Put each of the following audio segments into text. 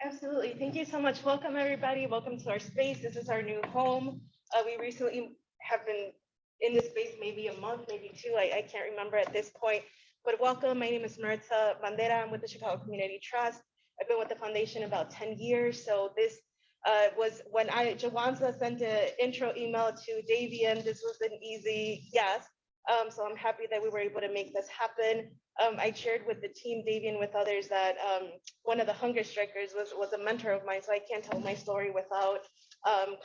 Absolutely. Thank you so much. Welcome, everybody. Welcome to our space. This is our new home. We recently have been in this space maybe a month, maybe two. I can't remember at this point. But welcome. My name is Maritza Bandera. I'm with the Chicago Community Trust. I've been with the foundation about 10 years. So this was when Jawanza sent an intro email to Davian. This was an easy yes. So I'm happy that we were able to make this happen. I shared with the team, Davian, with others, that one of the hunger strikers was a mentor of mine, so I can't tell my story without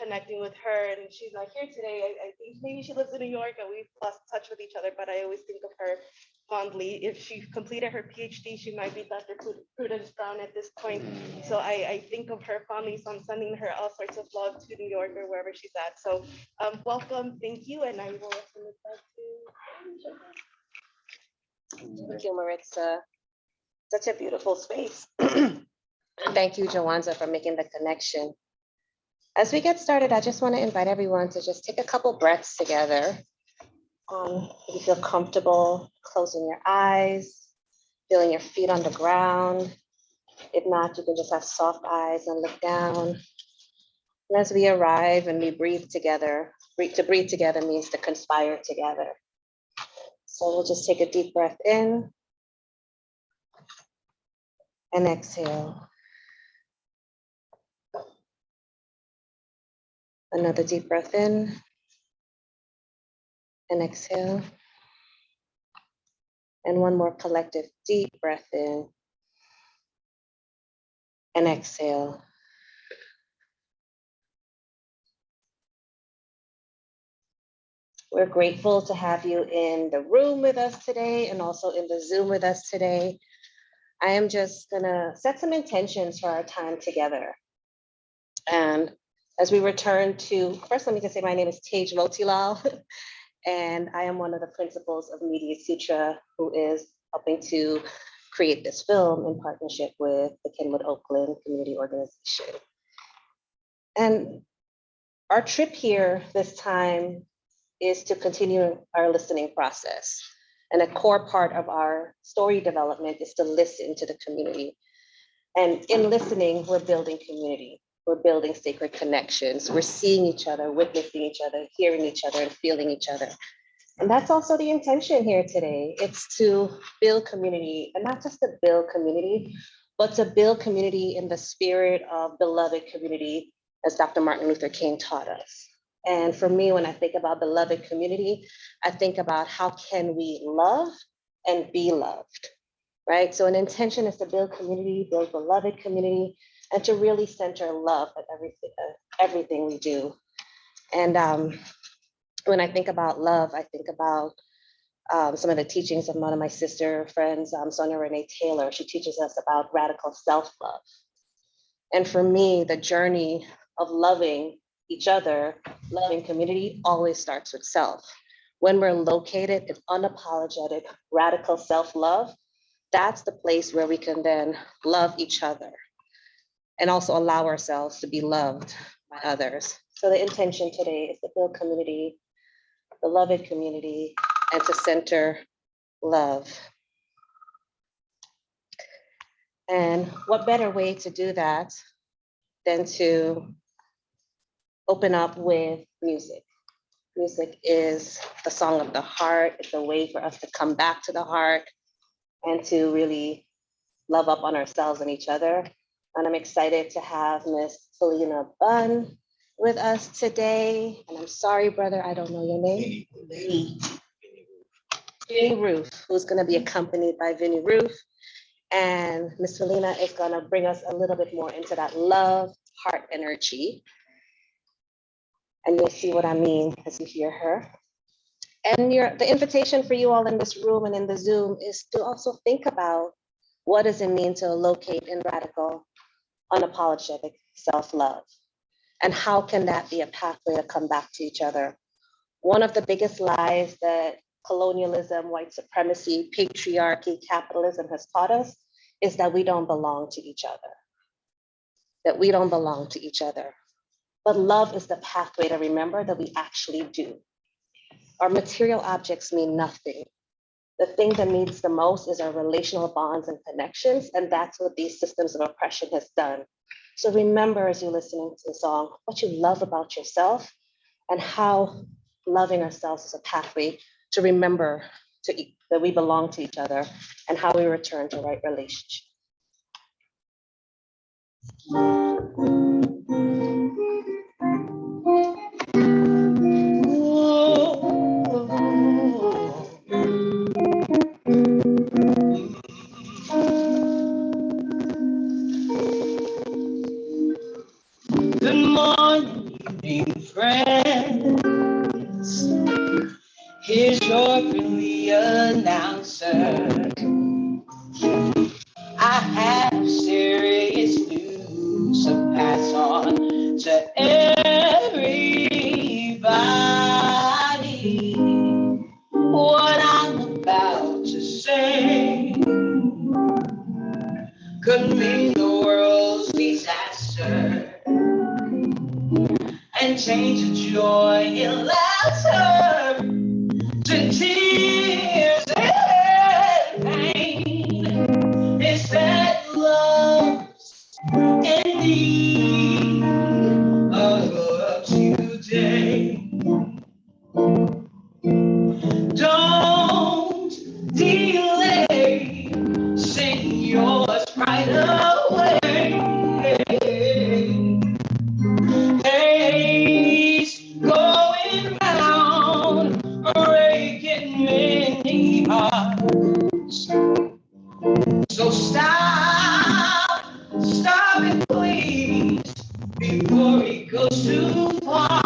connecting with her. And she's not here today. I think maybe she lives in New York and we've lost touch with each other, but I always think of her fondly. If she completed her PhD, she might be Dr. Prudence Brown at this point. So I think of her fondly, so I'm sending her all sorts of love to New York or wherever she's at. So welcome, thank you, and I will send it back to Thank you, Maritza. Such a beautiful space. Thank you, Jawanza, for making the connection. As we get started, I just want to invite everyone to just take a couple breaths together. If you feel comfortable, closing your eyes, feeling your feet on the ground. If not, you can just have soft eyes and look down. And as we arrive and we breathe together, to breathe together means to conspire together. So we'll just take a deep breath in and exhale. Another deep breath in and exhale. And one more collective deep breath in and exhale. We're grateful to have you in the room with us today and also in the Zoom with us today. I am just gonna set some intentions for our time together. And as we return to, first let me just say my name is Tej Motilal, and I am one of the principals of Media Sutra, who is helping to create this film in partnership with the Kenwood Oakland Community Organization. And our trip here this time is to continue our listening process. And a core part of our story development is to listen to the community. And in listening, we're building community. We're building sacred connections. We're seeing each other, witnessing each other, hearing each other, and feeling each other. And that's also the intention here today. It's to build community, and not just to build community, but to build community in the spirit of beloved community, as Dr. Martin Luther King taught us. And for me, when I think about beloved community, I think about how can we love and be loved, right? So an intention is to build community, build beloved community, and to really center love at everything we do. And when I think about love, I think about some of the teachings of one of my sister friends, Sonia Renee Taylor. She teaches us about radical self-love. And for me, the journey of loving each other, loving community, always starts with self. When we're located in unapologetic, radical self-love, that's the place where we can then love each other and also allow ourselves to be loved by others. So the intention today is to build community, beloved community, and to center love. And what better way to do that than to open up with music. Music is the song of the heart. It's a way for us to come back to the heart and to really love up on ourselves and each other. And I'm excited to have Miss Selena Bunn with us today. And I'm sorry, brother, I don't know your name. Vinny Roof, who's gonna be accompanied by Vinny Roof. And Miss Selena is gonna bring us a little bit more into that love, heart energy. And you'll see what I mean as you hear her. And the invitation for you all in this room and in the Zoom is to also think about what does it mean to locate in radical, unapologetic self-love? And how can that be a pathway to come back to each other? One of the biggest lies that colonialism, white supremacy, patriarchy, capitalism has taught us is that we don't belong to each other. That we don't belong to each other. But love is the pathway to remember that we actually do. Our material objects mean nothing. the thing that needs the most is our relational bonds and connections, and that's what these systems of oppression has done. So remember as you're listening to the song, what you love about yourself and how loving ourselves is a pathway to remember that we belong to each other and how we return to right relationship. Good morning, friends. Here's your friendly announcer. I have serious news to pass on to everybody. What I'm about to say could mean the world's disaster and change the joy in laughter to tears and pain. It's that love's in need of today. Don't delay, sing yours right away. Days going round, breaking many hearts. So stop it please, before it goes too far.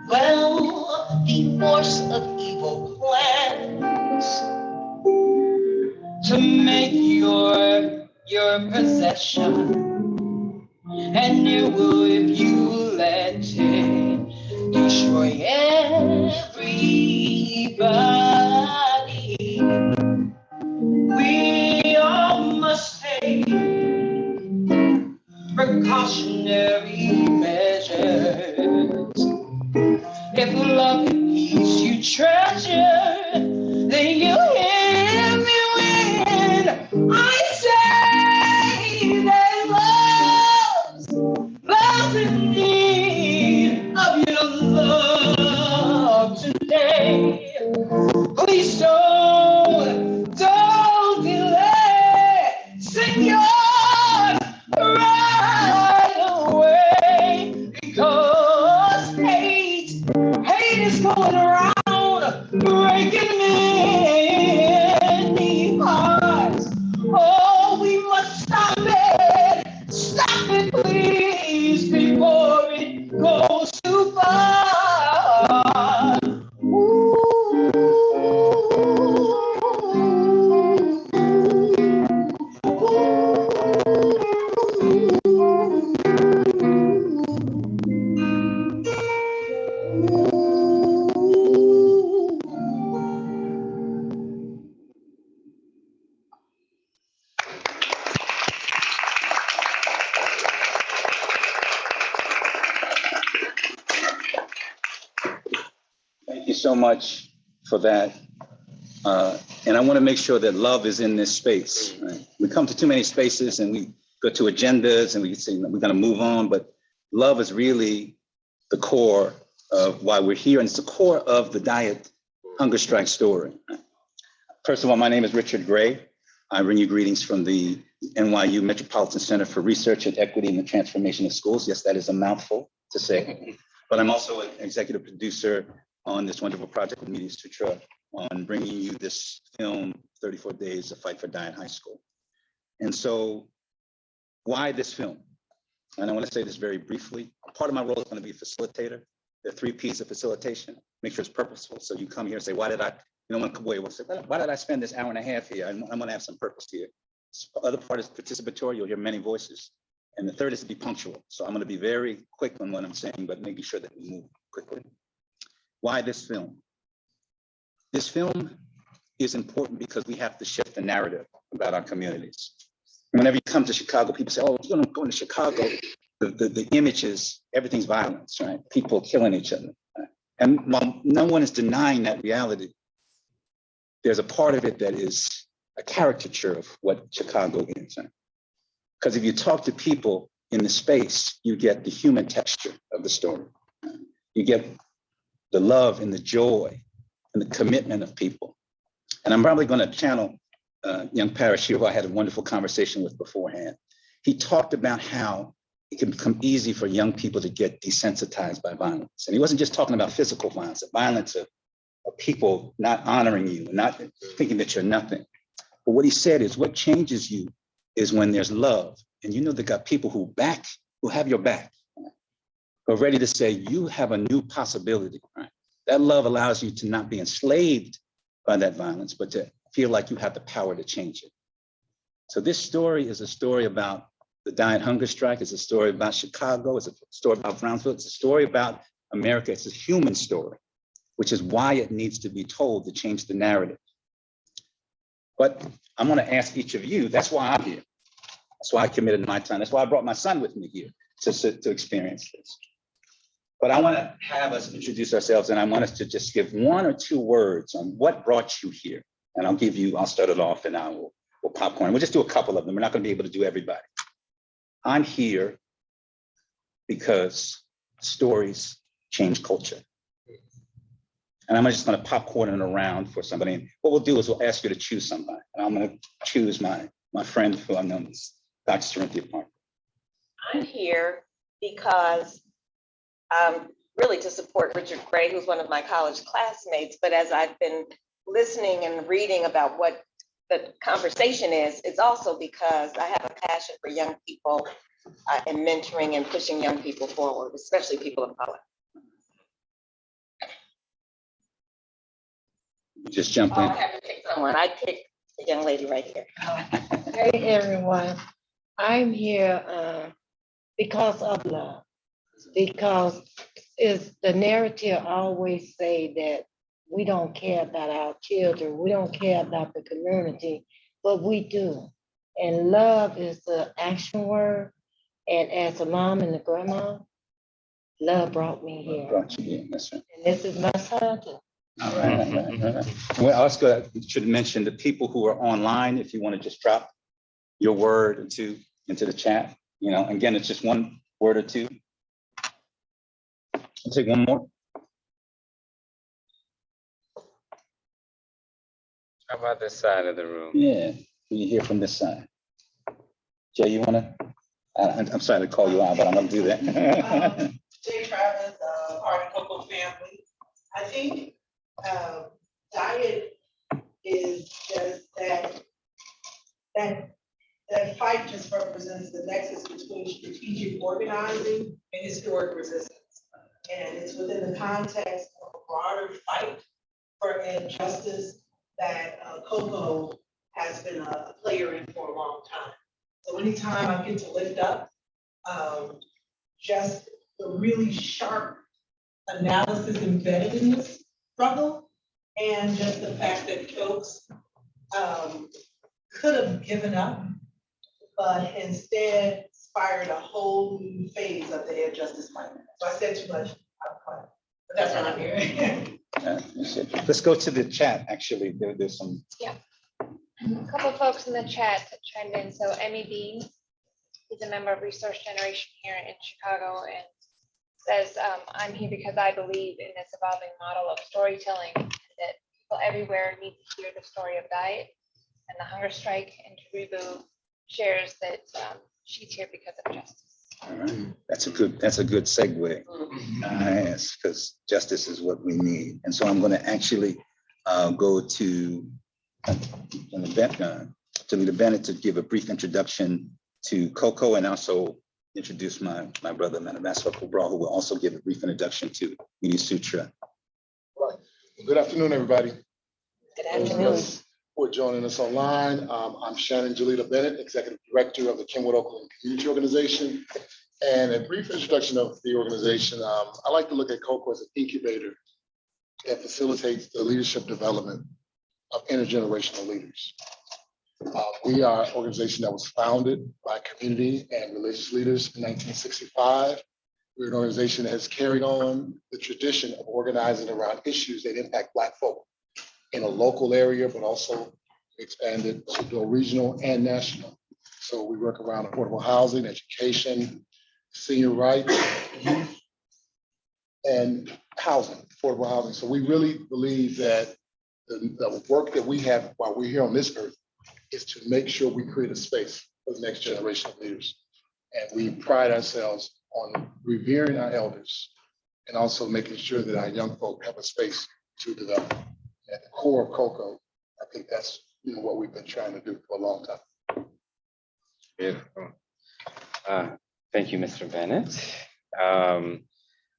Well, the force of evil plans to make your possession, and it will, if you let it, destroy everybody. We all must take precautionary measures. If love and peace you treasure, then you hear me when I say that love's in need of your love today. Please don't delay, sing yours right away, because hate is going around, breaking many hearts. Oh, we must stop it please, before it goes too far. Thank you so much for that. And I want to make sure that love is in this space. Right? We come to too many spaces and we go to agendas and we say we're going to move on, but love is really the core of why we're here, and it's the core of the Dyett hunger strike story. First of all, my name is Richard Gray. I bring you greetings from the NYU Metropolitan Center for Research and Equity in the Transformation of Schools. Yes, that is a mouthful to say, but I'm also an executive producer on this wonderful project with Media Sutra on bringing you this film, 34 Days, A Fight for Dyett High School. And so why this film? And I want to say this very briefly. Part of my role is going to be a facilitator. There are 3 P's of facilitation. Make sure it's purposeful. So you come here and say, why did I, you don't want to come away, why did I spend this hour and a half here? I'm going to have some purpose here. The other part is participatory. You'll hear many voices. And the third is to be punctual. So I'm going to be very quick on what I'm saying, but making sure that we move quickly. Why this film? this film is important because we have to shift the narrative about our communities. Whenever you come to Chicago, people say, oh, you're going to Chicago. The image is everything's violence, right? People killing each other. Right? And while no one is denying that reality, there's a part of it that is a caricature of what Chicago is. Right? Because if you talk to people in the space, you get the human texture of the story. Right? You get the love and the joy and the commitment of people. And I'm probably going to channel young Parrish here, who I had a wonderful conversation with beforehand. He talked about how it can become easy for young people to get desensitized by violence. And he wasn't just talking about physical violence, the violence of people not honoring you, not thinking that you're nothing. But what he said is what changes you is when there's love. And you know, they got people who have your back, right? Who are ready to say, you have a new possibility, right? That love allows you to not be enslaved by that violence, but to feel like you have the power to change it. So this story is a story about the Dyett hunger strike. It's a story about Chicago. It's a story about Brownsville. It's a story about America. It's a human story, which is why it needs to be told to change the narrative. But I'm going to ask each of you, that's why I'm here. That's why I committed my time. That's why I brought my son with me here to experience this. But I want to have us introduce ourselves, and I want us to just give one or two words on what brought you here. And I'll start it off, and we'll popcorn. We'll just do a couple of them. We're not going to be able to do everybody. I'm here because stories change culture. And I'm just going to popcorn it around for somebody. And what we'll do is we'll ask you to choose somebody. And I'm going to choose my friend who I've known as Dr. Cerinthia Parker. I'm here because really to support Richard Gray, who's one of my college classmates. But as I've been listening and reading about what the conversation is, it's also because I have a passion for young people and mentoring and pushing young people forward, especially people of color. Just jump in. I have to pick someone. I picked the young lady right here. Hey everyone, I'm here because of love. Because it's the narrative always say that we don't care about our children, we don't care about the community, but we do. And love is the action word. And as a mom and a grandma, love brought me here. Brought you here. That's right. And this is my son too. All right. Well, also should mention the people who are online, if you want to just drop your word into the chat. You know, again, it's just one word or two. I'll take one more. How about this side of the room? Yeah, you hear from this side. Jay, you want to? I'm sorry to call you out, but I'm going to do that. Jay Travis, part of Coco family. I think Dyett is just that fight just represents the nexus between strategic organizing and historic resistance. And it's within the context of a broader fight for justice that Coco has been a player in for a long time. So anytime I get to lift up just the really sharp analysis embedded in this struggle, and just the fact that folks could have given up, but instead inspired a whole new phase of the justice fight. So I said too much, but that's what I'm hearing. Let's go to the chat. Actually, there's some. Yeah. A couple of folks in the chat chimed in. So Emmy Bean is a member of Resource Generation here in Chicago and says, I'm here because I believe in this evolving model of storytelling and that people everywhere need to hear the story of Dyett and the hunger strike. And Taribu shares that she's here because of justice. All right. That's a good segue. Yes, because justice is what we need. And so I'm going to actually go to Talita Bennett to give a brief introduction to Coco and also introduce my brother, Manavasco Cabral, who will also give a brief introduction to Media Sutra. Right. Good afternoon, everybody. Good afternoon. For joining us online. I'm Shannon Jalita Bennett, Executive Director of the Kenwood Oakland Community Organization. And a brief introduction of the organization. I like to look at Coco as an incubator that facilitates the leadership development of intergenerational leaders. We are an organization that was founded by community and religious leaders in 1965. We're an organization that has carried on the tradition of organizing around issues that impact Black folk in a local area, but also expanded to go regional and national. So we work around affordable housing, education, senior rights, youth, and housing, affordable housing. So we really believe that the work that we have while we're here on this earth is to make sure we create a space for the next generation of leaders. And we pride ourselves on revering our elders and also making sure that our young folk have a space to develop. At the core of COCO, I think that's what we've been trying to do for a long time. Beautiful. Thank you, Mr. Bennett.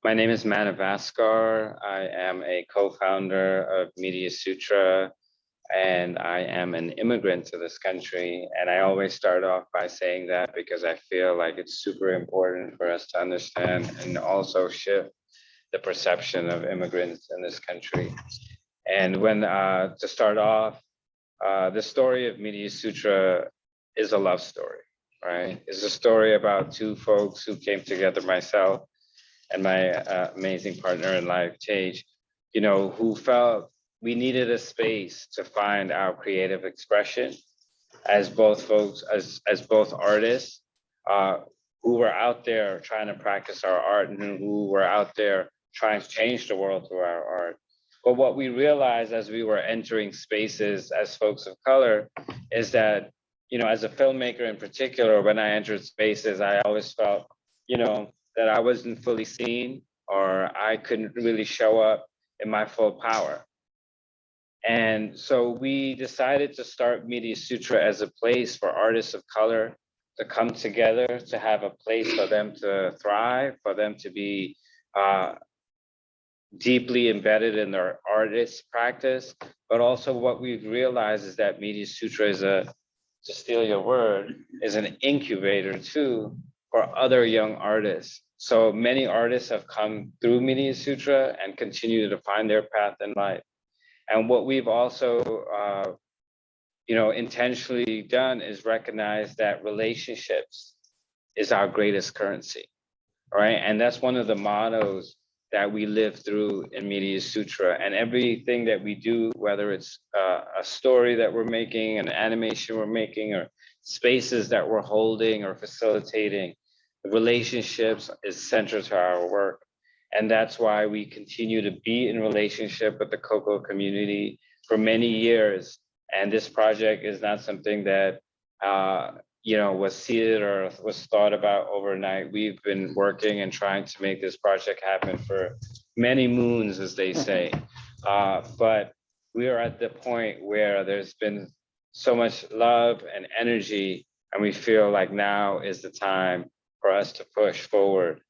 My name is Manavaskar. I am a co-founder of Media Sutra, and I am an immigrant to this country. And I always start off by saying that because I feel like it's super important for us to understand and also shift the perception of immigrants in this country. And when to start off, the story of Media Sutra is a love story, right? It's a story about two folks who came together, myself and my amazing partner in life, Tage, who felt we needed a space to find our creative expression as both folks, as both artists who were out there trying to practice our art and who were out there trying to change the world through our art. But what we realized as we were entering spaces as folks of color is that, as a filmmaker in particular, when I entered spaces, I always felt, that I wasn't fully seen or I couldn't really show up in my full power. And so we decided to start Media Sutra as a place for artists of color to come together, to have a place for them to thrive, for them to be deeply embedded in their artist practice. But also what we've realized is that Media Sutra is to steal your word, is an incubator too for other young artists. So many artists have come through Media Sutra and continue to find their path in life. And what we've also, intentionally done is recognize that relationships is our greatest currency, right? And that's one of the mottos that we live through in Media Sutra. And everything that we do, whether it's a story that we're making, an animation we're making, or spaces that we're holding or facilitating, the relationships is central to our work. And that's why we continue to be in relationship with the COCO community for many years. And this project is not something that was seeded or was thought about overnight. We've been working and trying to make this project happen for many moons, as they say. But we are at the point where there's been so much love and energy, and we feel like now is the time for us to push forward.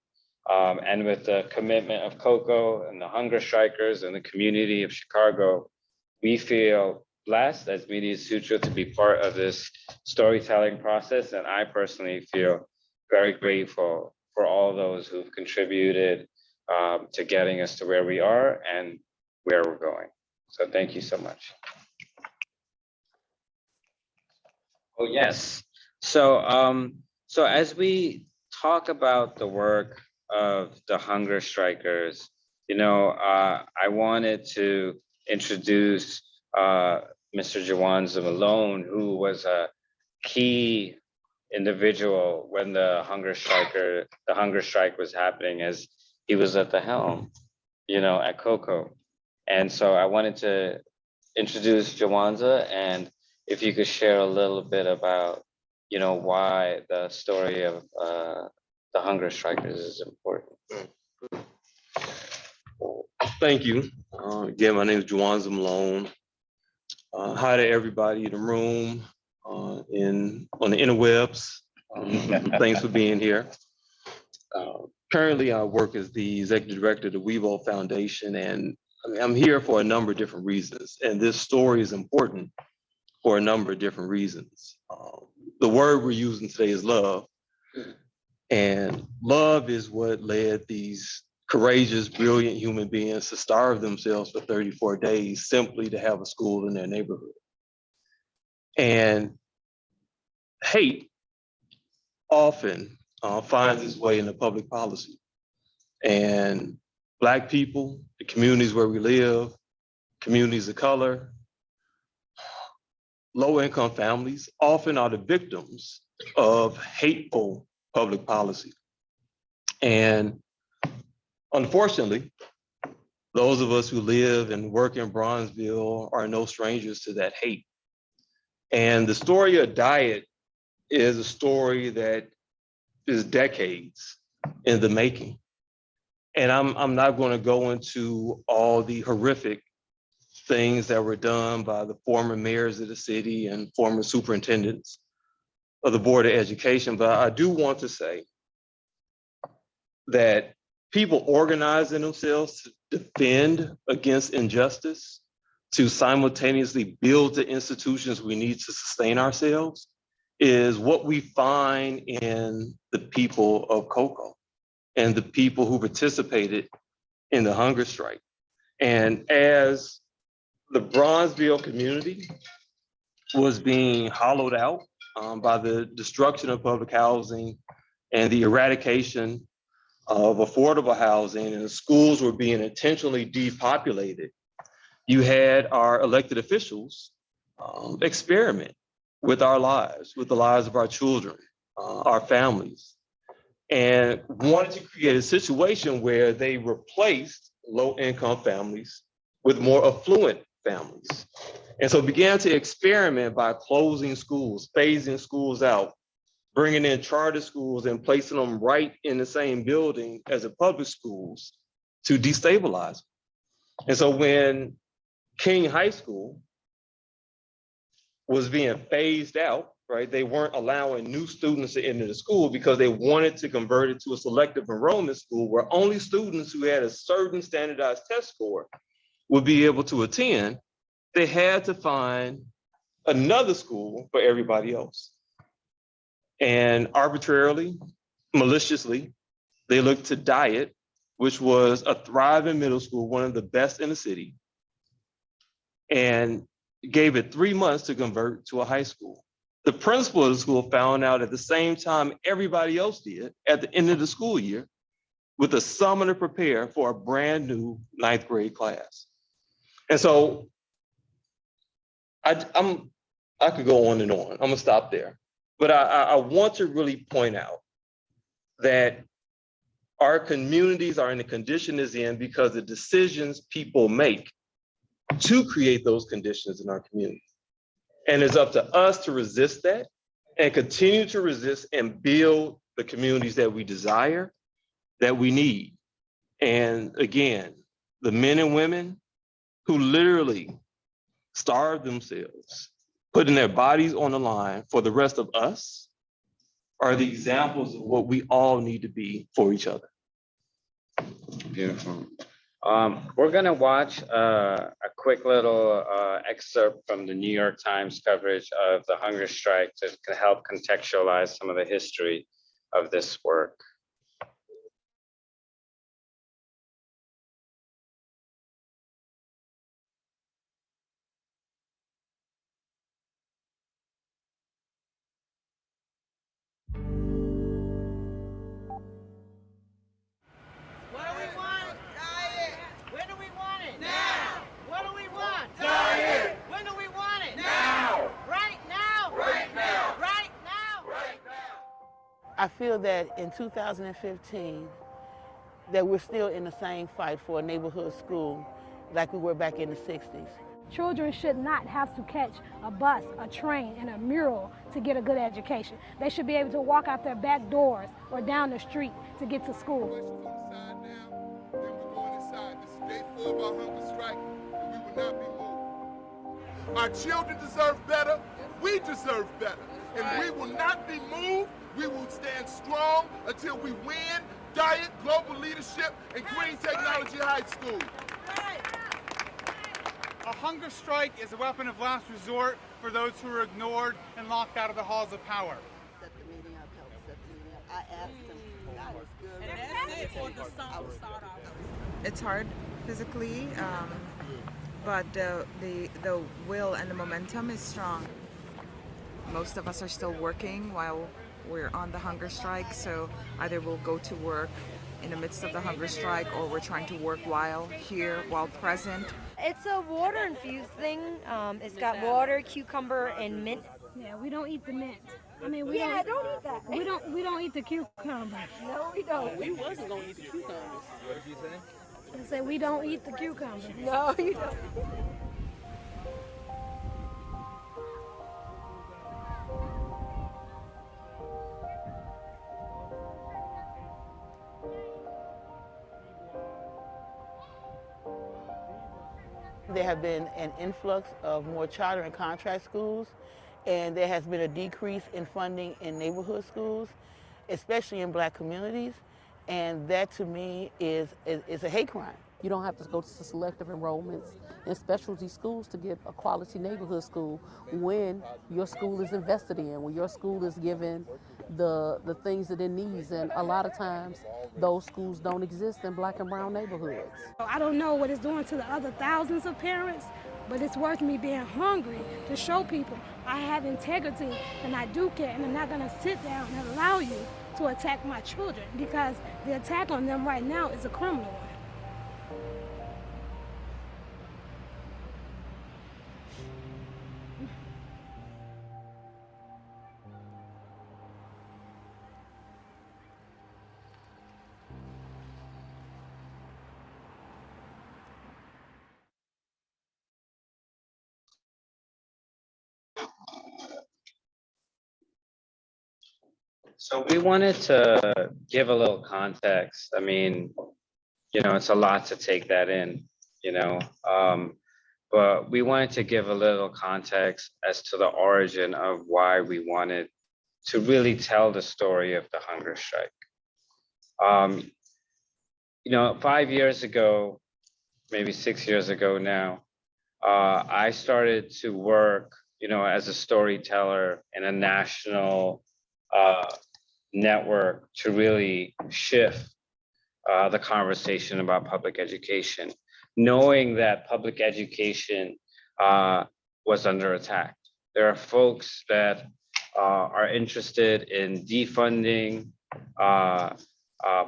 And with the commitment of COCO and the hunger strikers and the community of Chicago, we feel blessed as Media Sutra to be part of this storytelling process. And I personally feel very grateful for all those who've contributed to getting us to where we are and where we're going. So thank you so much. Oh, yes. So as we talk about the work of the hunger strikers, I wanted to introduce Mr. Jawanza Malone, who was a key individual when the hunger strike was happening, as he was at the helm, at COCO. And so I wanted to introduce Jawanza, and if you could share a little bit about, why the story of the hunger strikers is important. Thank you. Again, my name is Jawanza Malone. Hi to everybody in the room, on the interwebs. Thanks for being here. Currently, I work as the executive director of the Wevo Foundation, and I'm here for a number of different reasons. And this story is important for a number of different reasons. The word we're using today is love. And love is what led these courageous, brilliant human beings to starve themselves for 34 days simply to have a school in their neighborhood. And hate often finds its way into public policy. And Black people, the communities where we live, communities of color, low-income families often are the victims of hateful public policy. And unfortunately, those of us who live and work in Bronzeville are no strangers to that hate. And the story of Dyett is a story that is decades in the making. And I'm not going to go into all the horrific things that were done by the former mayors of the city and former superintendents of the Board of Education, but I do want to say that people organizing themselves to defend against injustice, to simultaneously build the institutions we need to sustain ourselves, is what we find in the people of Cocoa and the people who participated in the hunger strike. And as the Bronzeville community was being hollowed out by the destruction of public housing and the eradication of affordable housing, and the schools were being intentionally depopulated, you had our elected officials experiment with our lives, with the lives of our children, our families, and wanted to create a situation where they replaced low-income families with more affluent families. And so began to experiment by closing schools, phasing schools out, bringing in charter schools and placing them right in the same building as the public schools to destabilize them. And so when King High School was being phased out, right, they weren't allowing new students to enter the school because they wanted to convert it to a selective enrollment school where only students who had a certain standardized test score would be able to attend. They had to find another school for everybody else. And arbitrarily, maliciously, they looked to Dyett, which was a thriving middle school, one of the best in the city, and gave it 3 months to convert to a high school. The principal of the school found out at the same time everybody else did at the end of the school year with a summer to prepare for a brand new 9th grade class. And so I could go on and on. I'm gonna stop there. But I want to really point out that our communities are in the condition it's in because the decisions people make to create those conditions in our community. And it's up to us to resist that and continue to resist and build the communities that we desire, that we need. And again, the men and women who literally starve themselves, putting their bodies on the line for the rest of us, are the examples of what we all need to be for each other. Beautiful. We're gonna watch a quick little excerpt from the New York Times coverage of the hunger strike to help contextualize some of the history of this work. What do we want? Dyett. When do we want it? Now. What do we want? Dyett. When do we want it? Now. Right now. Right now. Right now. Right now. I feel that in 2015, that we're still in the same fight for a neighborhood school like we were back in the 60s. Children should not have to catch a bus, a train, and a mural to get a good education. They should be able to walk out their back doors or down the street to get to school. Our children deserve better. We deserve better. And we will not be moved. We will stand strong until we win Dyett, Global Leadership, and Green Technology High School. A hunger strike is a weapon of last resort for those who are ignored and locked out of the halls of power. Set the meeting up, help set the meeting up. I asked them It's hard physically, but the will and the momentum is strong. Most of us are still working while we're on the hunger strike, so either we'll go to work in the midst of the hunger strike or we're trying to work while here, while present. It's a water infused thing. It's got water, cucumber, and mint. Yeah, we don't eat the mint. I mean, don't eat that. We don't eat the cucumber. No, we don't. We wasn't gonna eat the cucumbers. What did you say? I say we don't eat the cucumber. No, you don't. There have been an influx of more charter and contract schools, and there has been a decrease in funding in neighborhood schools, especially in Black communities, and that to me is a hate crime. You don't have to go to selective enrollments in specialty schools to get a quality neighborhood school when your school is invested in, when your school is given the things that it needs. And a lot of times those schools don't exist in Black and brown neighborhoods. I don't know what it's doing to the other thousands of parents, but it's worth me being hungry to show people I have integrity and I do care, and I'm not gonna sit down and allow you to attack my children, because the attack on them right now is a criminal one. So we wanted to give a little context. I mean, it's a lot to take that in, but we wanted to give a little context as to the origin of why we wanted to really tell the story of the hunger strike. 5 years ago, maybe 6 years ago now, I started to work, as a storyteller in a national network to really shift the conversation about public education, knowing that public education was under attack. There are folks that are interested in defunding,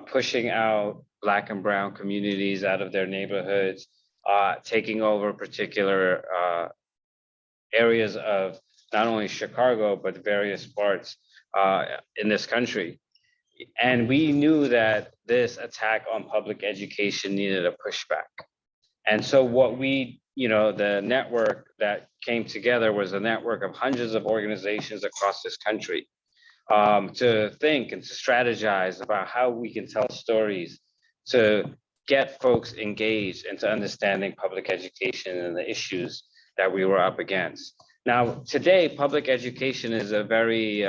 pushing out Black and brown communities out of their neighborhoods, taking over particular areas of not only Chicago, but various parts in this country. And we knew that this attack on public education needed a pushback. And so what the network that came together was a network of hundreds of organizations across this country to think and to strategize about how we can tell stories to get folks engaged into understanding public education and the issues that we were up against. Now, today, public education is a very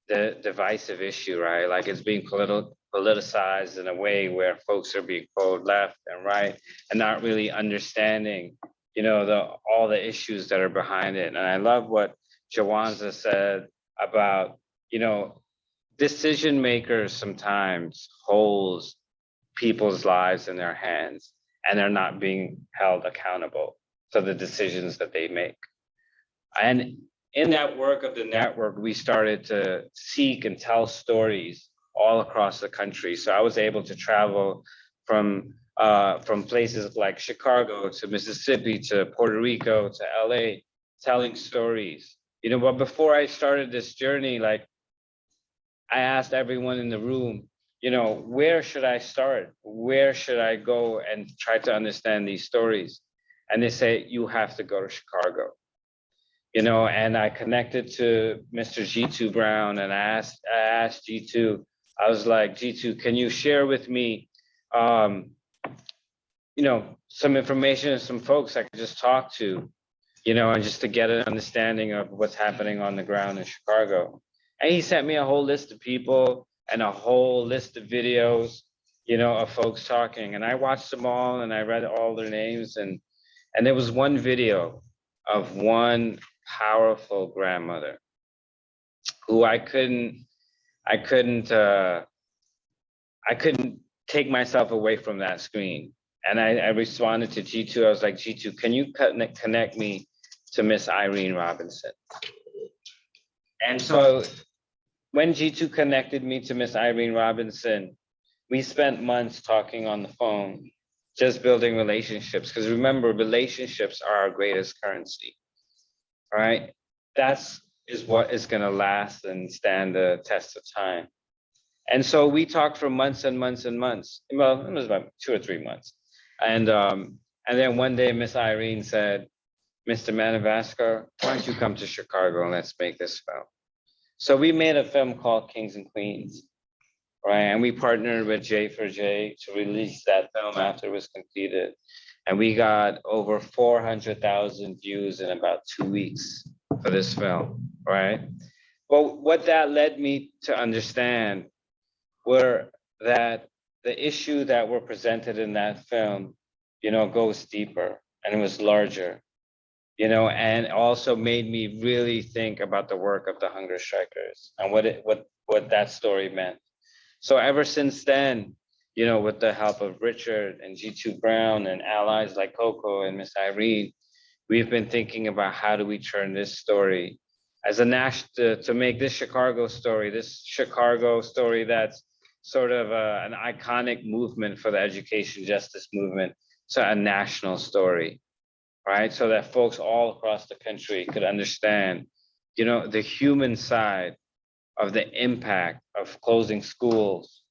divisive issue, right? Like, it's being politicized in a way where folks are being pulled left and right and not really understanding, all the issues that are behind it. And I love what Jawanza said about, decision makers sometimes holds people's lives in their hands and they're not being held accountable for the decisions that they make. And in that work of the network, we started to seek and tell stories all across the country. So I was able to travel from places like Chicago to Mississippi to Puerto Rico to LA, telling stories. But before I started this journey, like, I asked everyone in the room, where should I start? Where should I go and try to understand these stories? And they say, you have to go to Chicago. And I connected to Mr. G2 Brown, and I asked G2, I was like, G2, can you share with me, some information, some folks I could just talk to, and just to get an understanding of what's happening on the ground in Chicago. And he sent me a whole list of people and a whole list of videos, of folks talking. And I watched them all and I read all their names. And there was one video of one powerful grandmother who I couldn't I couldn't take myself away from that screen. And I responded to G2. I was like, G2, can you connect me to Miss Irene Robinson? And so when G2 connected me to Miss Irene Robinson, we spent months talking on the phone, just building relationships. Because remember, relationships are our greatest currency, right? That's what is gonna last and stand the test of time. And so we talked for months and months and months. Well, it was about 2 or 3 months. And then one day, Miss Irene said, Mr. Manavaskar, why don't you come to Chicago and let's make this film? So we made a film called Kings and Queens, right? And we partnered with J4J to release that film after it was completed. And we got over 400,000 views in about 2 weeks for this film, right? Well, what that led me to understand were that the issue that were presented in that film, goes deeper and it was larger, and also made me really think about the work of the hunger strikers and what that story meant. So ever since then, with the help of Richard and G2 Brown and allies like Coco and Miss Irene, we've been thinking about how do we turn this story as a to make this Chicago story that's sort of an iconic movement for the education justice movement, to a national story, right? So that folks all across the country could understand, the human side of the impact of closing schools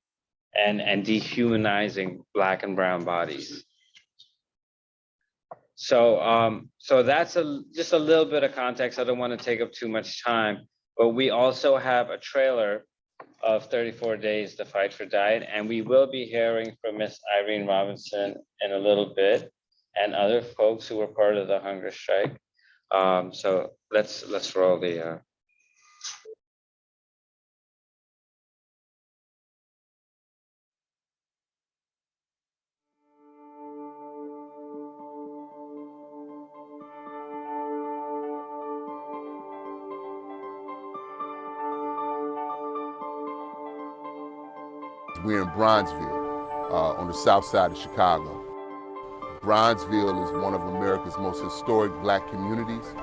and dehumanizing Black and brown bodies. So that's just a little bit of context. I don't want to take up too much time, but we also have a trailer of 34 Days to Fight for Dyett, and we will be hearing from Miss Irene Robinson in a little bit and other folks who were part of the hunger strike. So let's roll the. We're in Bronzeville, on the south side of Chicago. Bronzeville is one of America's most historic Black communities.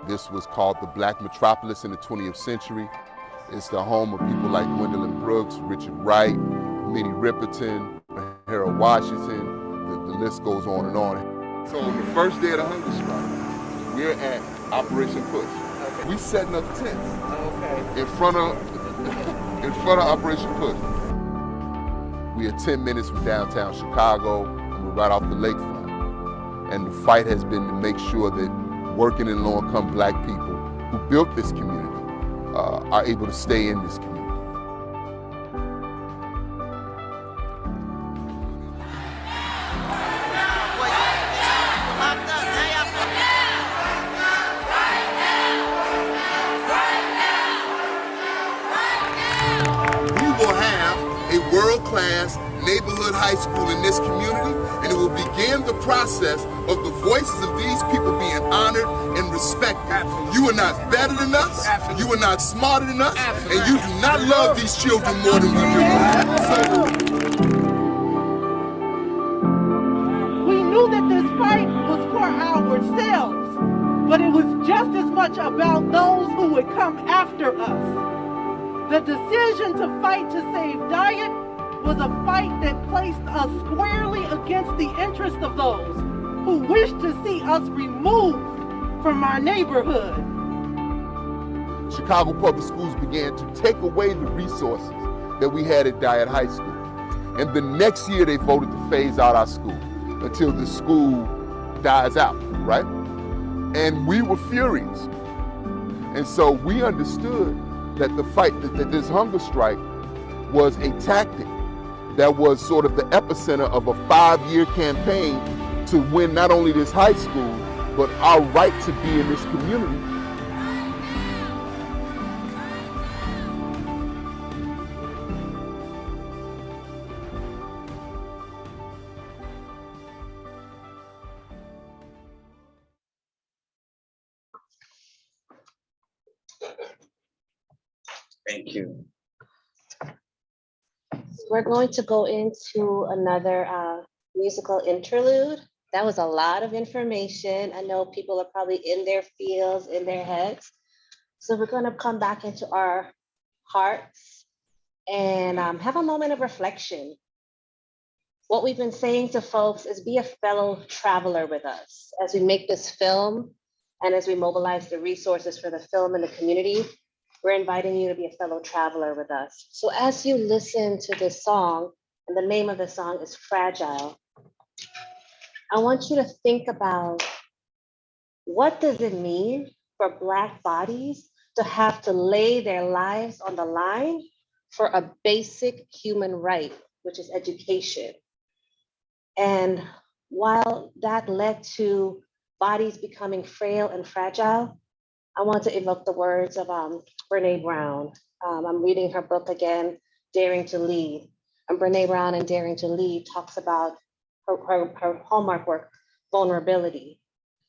This was called the Black Metropolis in the 20th century. It's the home of people like Gwendolyn Brooks, Richard Wright, Minnie Riperton, Harold Washington. The list goes on and on. So on the first day of the hunger strike, we're at Operation Push. Okay. We setting up tents in front of Operation Push. We are 10 minutes from downtown Chicago, and we're right off the lakefront. And the fight has been to make sure that working and low-income Black people who built this community are able to stay in this community. We will have a world-class neighborhood high school in this community, and it will begin the process of the voices of these people being honored and respected. Absolutely. You are not better than us, absolutely. You are not smarter than us, absolutely. And you do not love these children more than we do. We knew that this fight was for ourselves, but it was just as much about those who would come after us. The decision to fight to save Dyett was a fight that placed us squarely against the interest of those who wished to see us removed from our neighborhood. Chicago Public Schools began to take away the resources that we had at Dyett High School. And the next year they voted to phase out our school until the school dies out, right? And we were furious. And so we understood that the fight, that this hunger strike was a tactic that was sort of the epicenter of a 5-year campaign to win not only this high school, but our right to be in this community. Thank you. We're going to go into another musical interlude. That was a lot of information. I know people are probably in their fields, in their heads. So we're going to come back into our hearts and have a moment of reflection. What we've been saying to folks is be a fellow traveler with us as we make this film and as we mobilize the resources for the film in the community. We're inviting you to be a fellow traveler with us. So as you listen to this song, and the name of the song is Fragile, I want you to think about what does it mean for Black bodies to have to lay their lives on the line for a basic human right, which is education. And while that led to bodies becoming frail and fragile, I want to evoke the words of Brene Brown. I'm reading her book again, Daring to Lead. And Brene Brown in Daring to Lead talks about her hallmark work, vulnerability.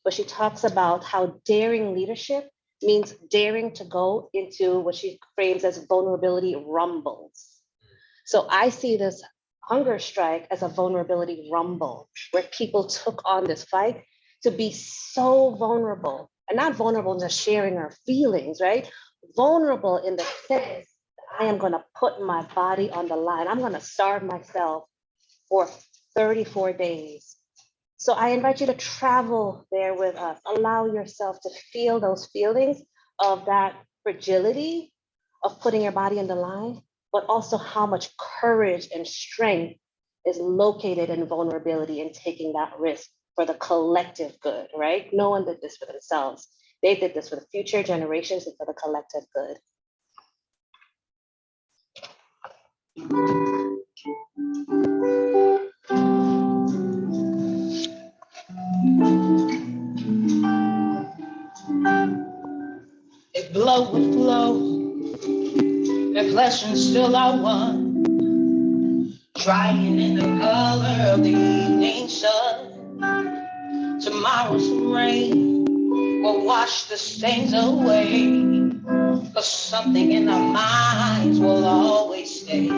But she talks about how daring leadership means daring to go into what she frames as vulnerability rumbles. So I see this hunger strike as a vulnerability rumble, where people took on this fight to be so vulnerable, and not vulnerable just sharing our feelings, right? Vulnerable in the sense that I am gonna put my body on the line. I'm gonna starve myself for 34 days. So I invite you to travel there with us. Allow yourself to feel those feelings of that fragility of putting your body on the line, but also how much courage and strength is located in vulnerability and taking that risk for the collective good, right? No one did this for themselves. They did this for the future generations and for the collective good. If blow would flow, if lessons still are won, drying in the color of the evening sun, tomorrow's rain will wash the stains away, but something in our minds will always stay.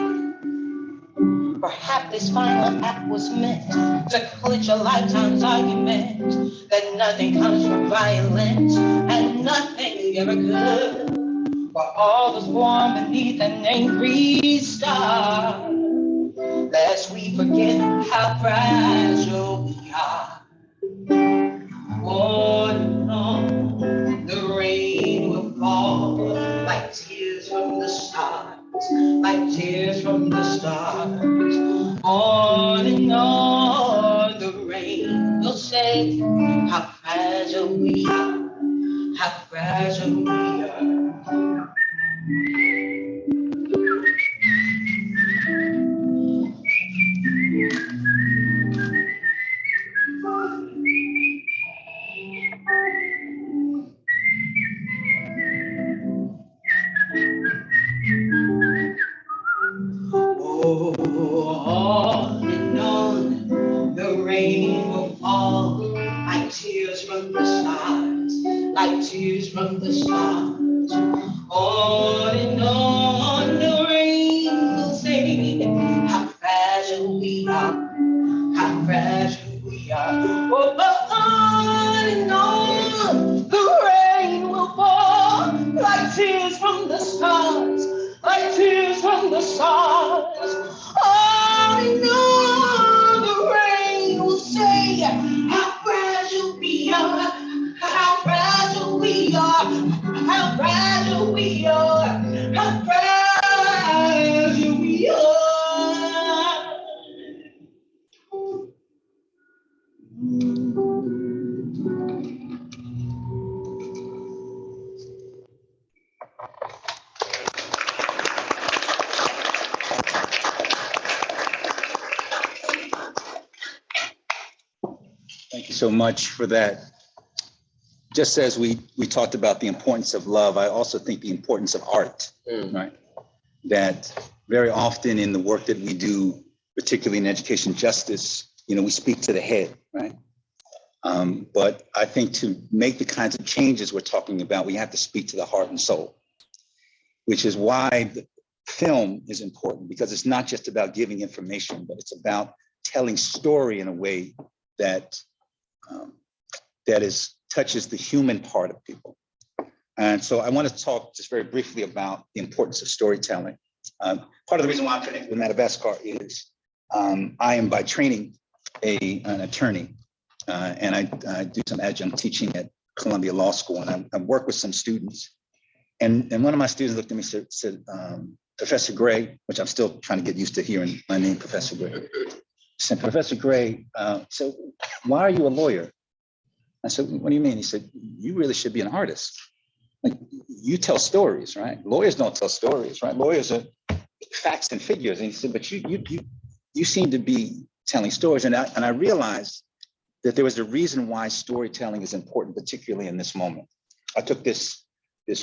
Perhaps this final act was meant to clinch a lifetime's argument that nothing comes from violence and nothing ever could. While all was born beneath an angry star, lest we forget how fragile we are. On and on, the rain will fall like tears from the stars, like tears from the stars. On and on, the rain will say how fragile we are, how fragile we are. On and on, the rain will fall like tears from the stars, like tears from the stars. On and on, the rain will say how fragile we are, how fragile we are. Oh, on and on, the rain will fall like tears from the stars, like tears from the stars. On and on, the rain will say how fragile we are, how fragile we are, how fragile we are, how fragile we are. Thank you so much for that. Just as we talked about the importance of love, I also think the importance of art, right? That very often in the work that we do, particularly in education justice, we speak to the head, right? But I think to make the kinds of changes we're talking about, we have to speak to the heart and soul, which is why the film is important because it's not just about giving information, but it's about telling story in a way that touches the human part of people. And so I want to talk just very briefly about the importance of storytelling. Part of the reason why I'm connected with Madagascar is I am by training an attorney, and I do some adjunct teaching at Columbia Law School, and I work with some students. And one of my students looked at me and said, Professor Gray, which I'm still trying to get used to hearing my name, Professor Gray. Said, Professor Gray, so why are you a lawyer? I said, what do you mean? He said, you really should be an artist. Like, you tell stories, right? Lawyers don't tell stories, right? Lawyers are facts and figures. And he said, but you seem to be telling stories. And I realized that there was a reason why storytelling is important, particularly in this moment. I took this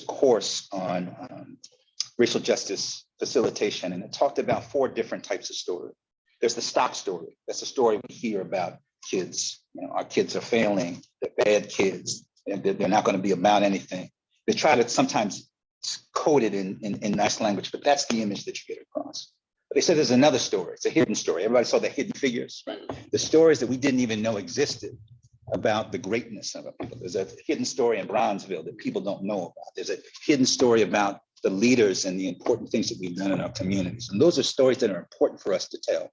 course on racial justice facilitation, and it talked about 4 different types of story. There's the stock story. That's a story we hear about kids. You know, our kids are failing, they're bad kids, and they're not going to be about anything. They try to sometimes code it in nice language, but that's the image that you get across. But they said there's another story. It's a hidden story. Everybody saw the hidden figures, right? The stories that we didn't even know existed about the greatness of our people. There's a hidden story in Bronzeville that people don't know about. There's a hidden story about the leaders and the important things that we've done in our communities. And those are stories that are important for us to tell.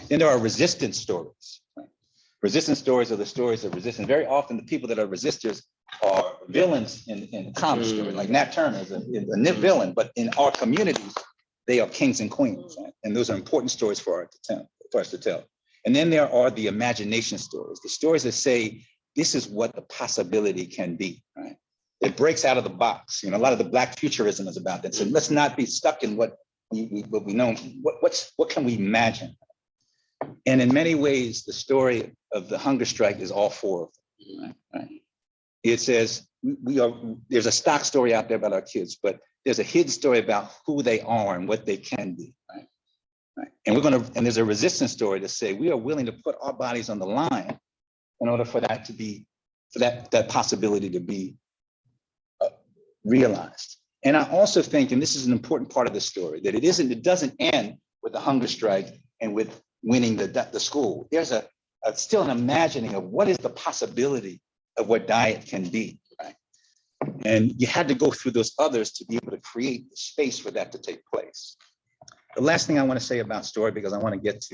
Then there are resistance stories. Right? Resistance stories are the stories of resistance. Very often the people that are resistors are villains in a comic story, like Nat Turner is a villain, but in our communities, they are kings and queens. Right? And those are important stories for us to tell. And then there are the imagination stories, the stories that say, this is what the possibility can be, right? It breaks out of the box. You know, a lot of the Black futurism is about that. So let's not be stuck in what we know. What can we imagine? And in many ways, the story of the hunger strike is all 4 of them, right? It says there's a stock story out there about our kids, but there's a hidden story about who they are and what they can be, right? And there's a resistance story to say we are willing to put our bodies on the line in order for that to be, for that possibility to be realized. And I also think, and this is an important part of the story, that it doesn't end with the hunger strike and with winning the school. There's still an imagining of what is the possibility of what Dyett can be, right? And you had to go through those others to be able to create the space for that to take place. The last thing I want to say about story, because I want to get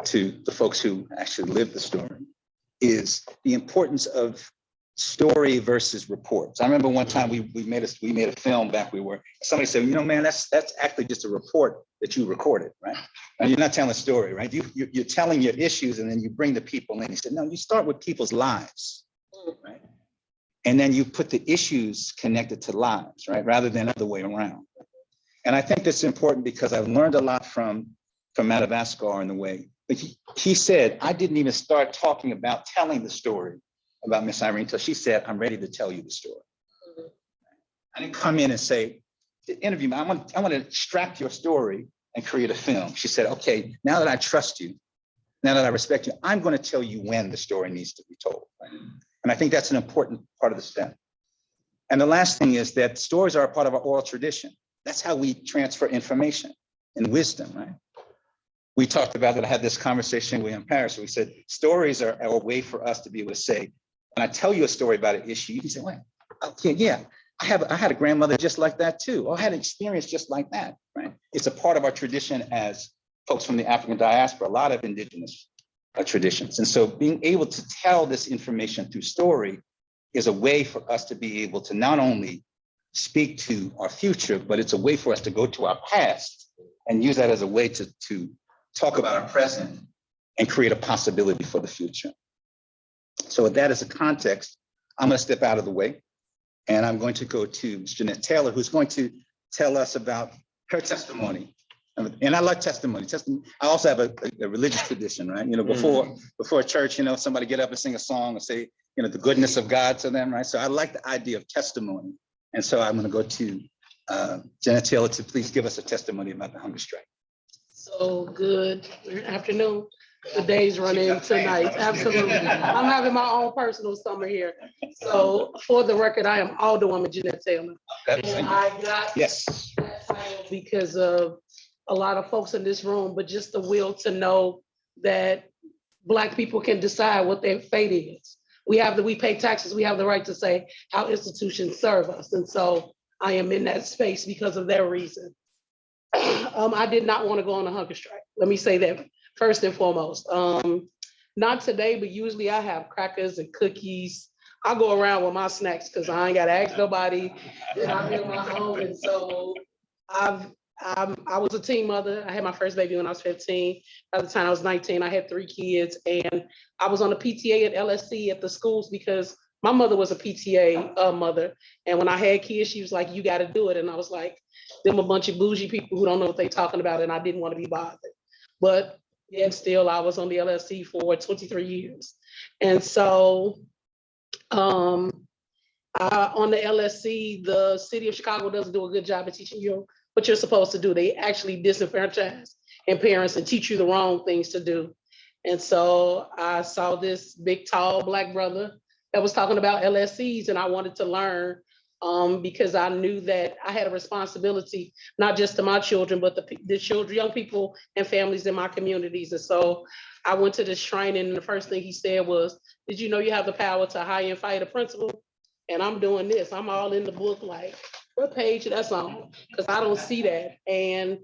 to the folks who actually live the story, is the importance of story versus reports. I remember one time we made a film back. Somebody said, you know, man, that's actually just a report that you recorded, right? And you're not telling a story, right? You're telling your issues, and then you bring the people in. He said, no, you start with people's lives, right? And then you put the issues connected to lives, right? Rather than the other way around. And I think that's important because I've learned a lot from Madagascar in the way. But he said, I didn't even start talking about telling the story about Miss Irene until she said, I'm ready to tell you the story. I didn't come in and say, interview me, I want to extract your story and create a film. She said, okay, now that I trust you, now that I respect you, I'm going to tell you when the story needs to be told. Right? And I think that's an important part of the step. And the last thing is that stories are a part of our oral tradition. That's how we transfer information and wisdom, right? We talked about that. I had this conversation with in Paris. We said, stories are a way for us to be able to say, when I tell you a story about an issue, you can say, wait, okay, yeah, I had a grandmother just like that too. Or I had an experience just like that, right? It's a part of our tradition as folks from the African diaspora, a lot of indigenous traditions. And so being able to tell this information through story is a way for us to be able to not only speak to our future, but it's a way for us to go to our past and use that as a way to talk about our present and create a possibility for the future. So with that as a context, I'm going to step out of the way and I'm going to go to Ms. Jeanette Taylor, who's going to tell us about her testimony. And I like testimony. I also have a religious tradition, right? You know, before church, you know, somebody get up and sing a song and say, you know, the goodness of God to them, right? So I like the idea of testimony. And so I'm going to go to Jeanette Taylor to please give us a testimony about the hunger strike. So good afternoon. The day's running tonight. Absolutely. I'm having my own personal summer here. So for the record, I am Alderwoman Jeanette Taylor. And I got that title because of a lot of folks in this room, but just the will to know that Black people can decide what their fate is. We pay taxes, we have the right to say how institutions serve us. And so I am in that space because of their reason. I did not want to go on a hunger strike. Let me say that first and foremost. Not today, but usually I have crackers and cookies. I go around with my snacks because I ain't got to ask nobody. And I'm in my home. And so I was a teen mother. I had my first baby when I was 15. By the time I was 19, I had 3 kids. And I was on the PTA at LSC at the schools because my mother was a PTA mother. And when I had kids, she was like, you got to do it. And I was like, them a bunch of bougie people who don't know what they're talking about. And I didn't want to be bothered. But yet still, I was on the LSC for 23 years. And so on the LSC, the city of Chicago doesn't do a good job of teaching you what you're supposed to do. They actually disenfranchise and parents and teach you the wrong things to do. And so I saw this big, tall Black brother that was talking about LSCs, and I wanted to learn because I knew that I had a responsibility, not just to my children, but the children, young people and families in my communities. And so I went to this training, and the first thing he said was, did you know you have the power to hire and fire the principal? And I'm doing this. I'm all in the book, like, what page that's on? Because I don't see that. And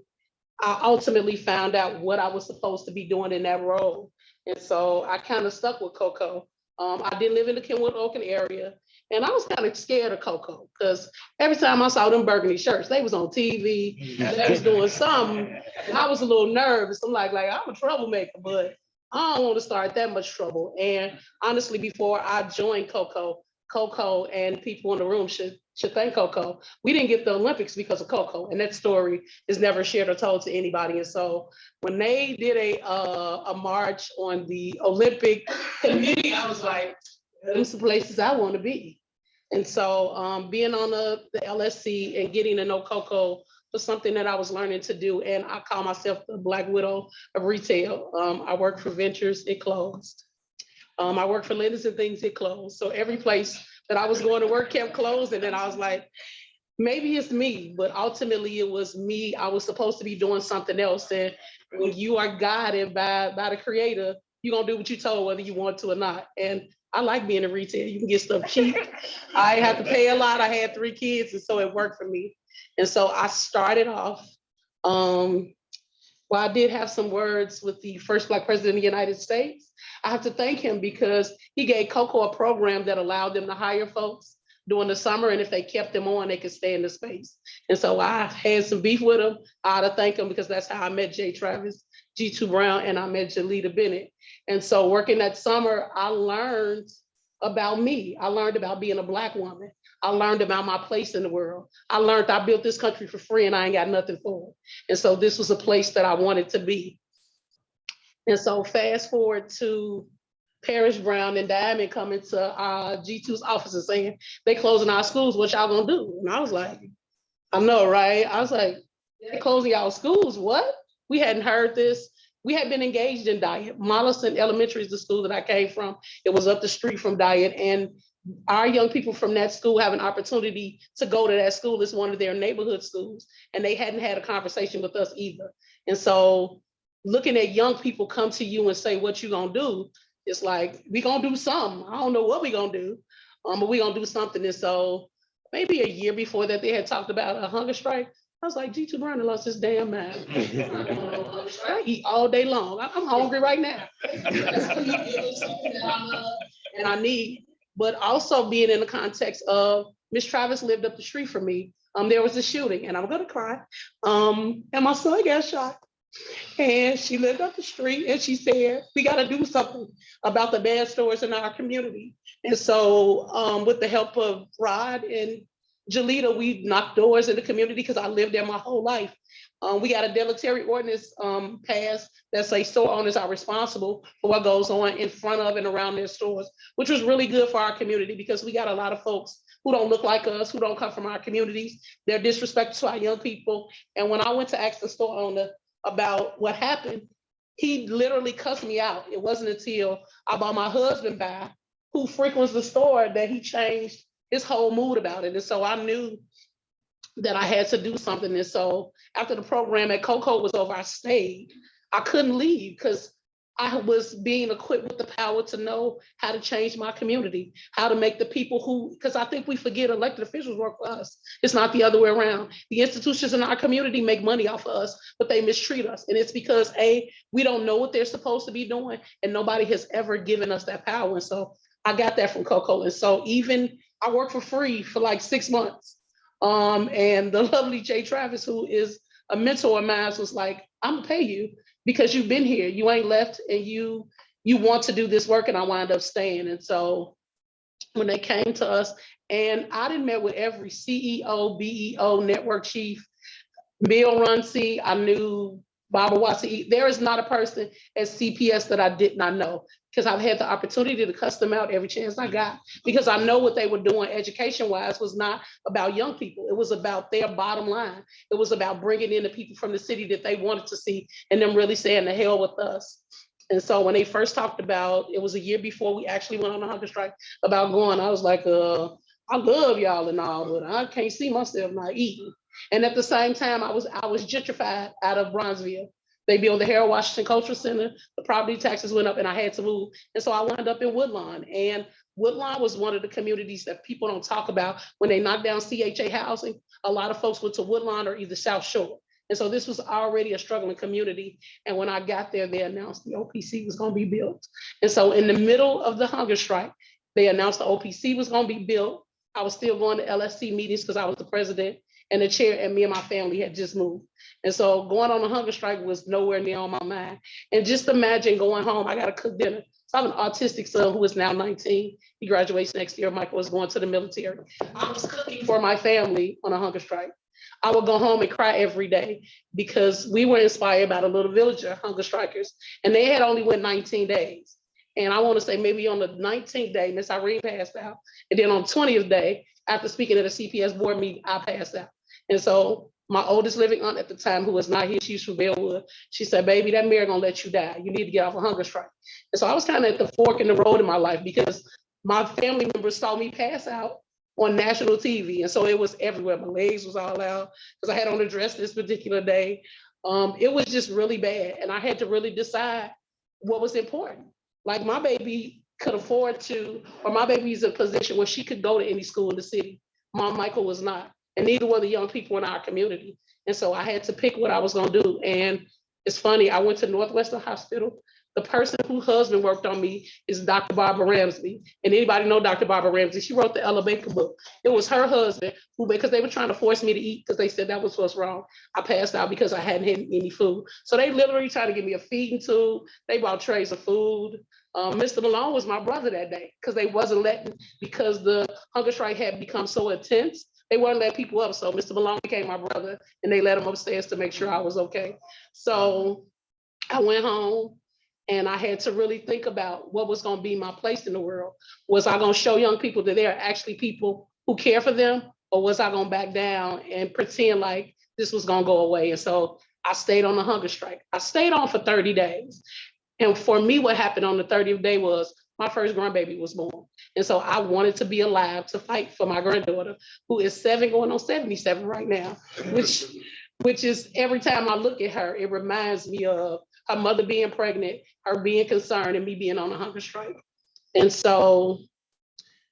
I ultimately found out what I was supposed to be doing in that role. And so I kind of stuck with Coco. I did live in the Kenwood Oakland area, and I was kind of scared of Coco because every time I saw them burgundy shirts, they was on TV, they was doing something, and I was a little nervous. I'm like I'm a troublemaker, but I don't want to start that much trouble. And honestly, before I joined Coco and people in the room should thank Coco. We didn't get the Olympics because of Coco, and that story is never shared or told to anybody. And so when they did a march on the Olympic committee, I was like, those are the places I want to be. And so being on the LSC and getting to know Coco was something that I was learning to do. And I call myself the Black Widow of retail. I work for Ventures, it closed. I worked for Linden's and Things, it closed. So every place that I was going to work kept closed. And then I was like, maybe it's me, but ultimately it was me. I was supposed to be doing something else. And when you are guided by the creator, you're gonna do what you told, whether you want to or not. And I like being in retail. You can get stuff cheap. I have to pay a lot. I had 3 kids, and so it worked for me. And so I started off, well, I did have some words with the first Black president of the United States. I have to thank him because he gave Coco a program that allowed them to hire folks during the summer, and if they kept them on, they could stay in the space. And so I had some beef with him. I had to thank him because that's how I met Jay Travis, G2 Brown, and I met Jalita Bennett. And so working that summer, I learned about me. I learned about being a Black woman. I learned about my place in the world. I learned I built this country for free and I ain't got nothing for it. And so this was a place that I wanted to be. And so fast forward to Parrish Brown and Diamond coming to G2's office and saying, they closing our schools, what y'all gonna do? And I was like, I know, right? I was like, they closing y'all schools, what? We hadn't heard this. We had been engaged in Dyett. Mollison Elementary is the school that I came from. It was up the street from Dyett, and our young people from that school have an opportunity to go to that school. It's one of their neighborhood schools, and they hadn't had a conversation with us either. And so looking at young people come to you and say, what you gonna do? It's like, we gonna do something. I don't know what we gonna do, but we gonna do something. And so maybe a year before that, they had talked about a hunger strike. I was like, G2 Brown lost his damn mind. I eat all day long. I'm hungry right now. It's something that I love and I need. But also being in the context of Miss Travis lived up the street from me. There was a shooting, and I'm gonna cry. And my son got shot. And she lived up the street, and she said, we gotta do something about the bad stores in our community. And so with the help of Rod and Jalita, we knocked doors in the community because I lived there my whole life. We got a deleterious ordinance passed that say store owners are responsible for what goes on in front of and around their stores, which was really good for our community because we got a lot of folks who don't look like us, who don't come from our communities. They're disrespectful to our young people. And when I went to ask the store owner about what happened, he literally cussed me out. It wasn't until I brought my husband by, who frequents the store, that he changed his whole mood about it. And so I knew that I had to do something. And so after the program at Coco was over, I stayed. I couldn't leave because I was being equipped with the power to know how to change my community, how to make the people who, because I think we forget elected officials work for us. It's not the other way around. The institutions in our community make money off of us, but they mistreat us. And it's because we don't know what they're supposed to be doing, and nobody has ever given us that power. And so I got that from Coco. And so even I worked for free for like 6 months. And the lovely Jay Travis, who is a mentor of mine, was like, I'm gonna pay you because you've been here, you ain't left, and you want to do this work. And I wound up staying. And so when they came to us, and I done met with every CEO, BEO, network chief, Bill Runcie, I knew Barbara Watson. There is not a person at CPS that I did not know, because I've had the opportunity to cuss them out every chance I got, because I know what they were doing education-wise was not about young people. It was about their bottom line. It was about bringing in the people from the city that they wanted to see, and them really saying the hell with us. And so when they first talked about, it was a year before we actually went on the hunger strike, about going, I was like, I love y'all and all, but I can't see myself not eating. And at the same time, I was gentrified out of Bronzeville. They built the Harold Washington Cultural Center, the property taxes went up, and I had to move. And so I wound up in Woodlawn. And Woodlawn was one of the communities that people don't talk about. When they knocked down CHA housing, a lot of folks went to Woodlawn or either South Shore. And so this was already a struggling community. And when I got there, they announced the OPC was going to be built. And so in the middle of the hunger strike, they announced the OPC was going to be built. I was still going to LSC meetings because I was the president and the chair, and me and my family had just moved. And so going on a hunger strike was nowhere near on my mind. And just imagine going home, I got to cook dinner. So I have an autistic son who is now 19. He graduates next year. Michael is going to the military. I was cooking for my family on a hunger strike. I would go home and cry every day because we were inspired by the Little Villager hunger strikers, and they had only went 19 days. And I want to say maybe on the 19th day, Miss Irene passed out. And then on the 20th day, after speaking at a CPS board meeting, I passed out. And so my oldest living aunt at the time, who was not here, she's from Bellwood, she said, baby, that mayor gonna let you die. You need to get off a hunger strike. And so I was kind of at the fork in the road in my life because my family members saw me pass out on national TV. And so it was everywhere. My legs was all out because I had on a dress this particular day. It was just really bad. And I had to really decide what was important. Like my baby could afford to, or my baby's in a position where she could go to any school in the city. Mom Michael was not, and neither were the young people in our community. And so I had to pick what I was gonna do. And it's funny, I went to Northwestern Hospital. The person whose husband worked on me is Dr. Barbara Ramsey. And anybody know Dr. Barbara Ramsey? She wrote the Ella Baker book. It was her husband who, because they were trying to force me to eat because they said that was what's wrong. I passed out because I hadn't had any food. So they literally tried to give me a feeding tube. They bought trays of food. Mr. Malone was my brother that day because they wasn't letting, because the hunger strike had become so intense, they wouldn't let people up. So Mr. Malone became my brother and they let him upstairs to make sure I was okay. So I went home and I had to really think about what was going to be my place in the world. Was I going to show young people that there are actually people who care for them, or was I going to back down and pretend like this was going to go away? And so I stayed on the hunger strike. I stayed on for 30 days. And for me, what happened on the 30th day was my first grandbaby was born. And so I wanted to be alive to fight for my granddaughter, who is 7 going on 77 right now, which is every time I look at her, it reminds me of her mother being pregnant, her being concerned, and me being on a hunger strike. And so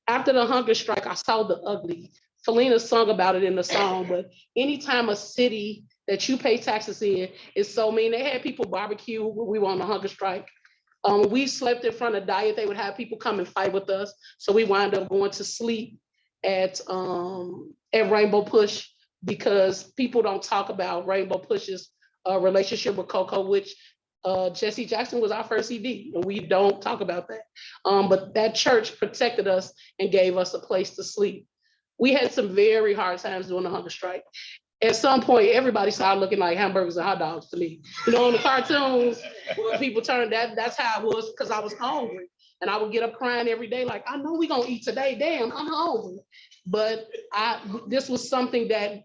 after the hunger strike, I saw the ugly. Felina sung about it in the song, but anytime a city that you pay taxes in is so mean. They had people barbecue when we were on the hunger strike. We slept in front of Dyett. They would have people come and fight with us. So we wound up going to sleep at Rainbow Push, because people don't talk about Rainbow Push's relationship with Coco, which Jesse Jackson was our first ED, and we don't talk about that. But that church protected us and gave us a place to sleep. We had some very hard times during the hunger strike. At some point, everybody started looking like hamburgers and hot dogs to me. You know, in the cartoons, when people turned that's how it was, because I was hungry. And I would get up crying every day, like, I know we're gonna eat today, damn, I'm hungry. But this was something that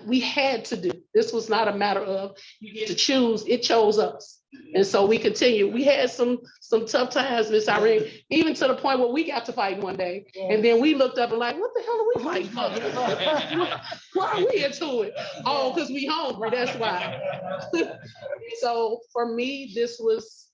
we had to do. This was not a matter of you get to choose, it chose us. And so we continue. We had some tough times, Miss Irene, even to the point where we got to fight one day. And then we looked up and like, what the hell are we fighting for? Why are we into it? Oh, because we hungry, that's why. So for me, this was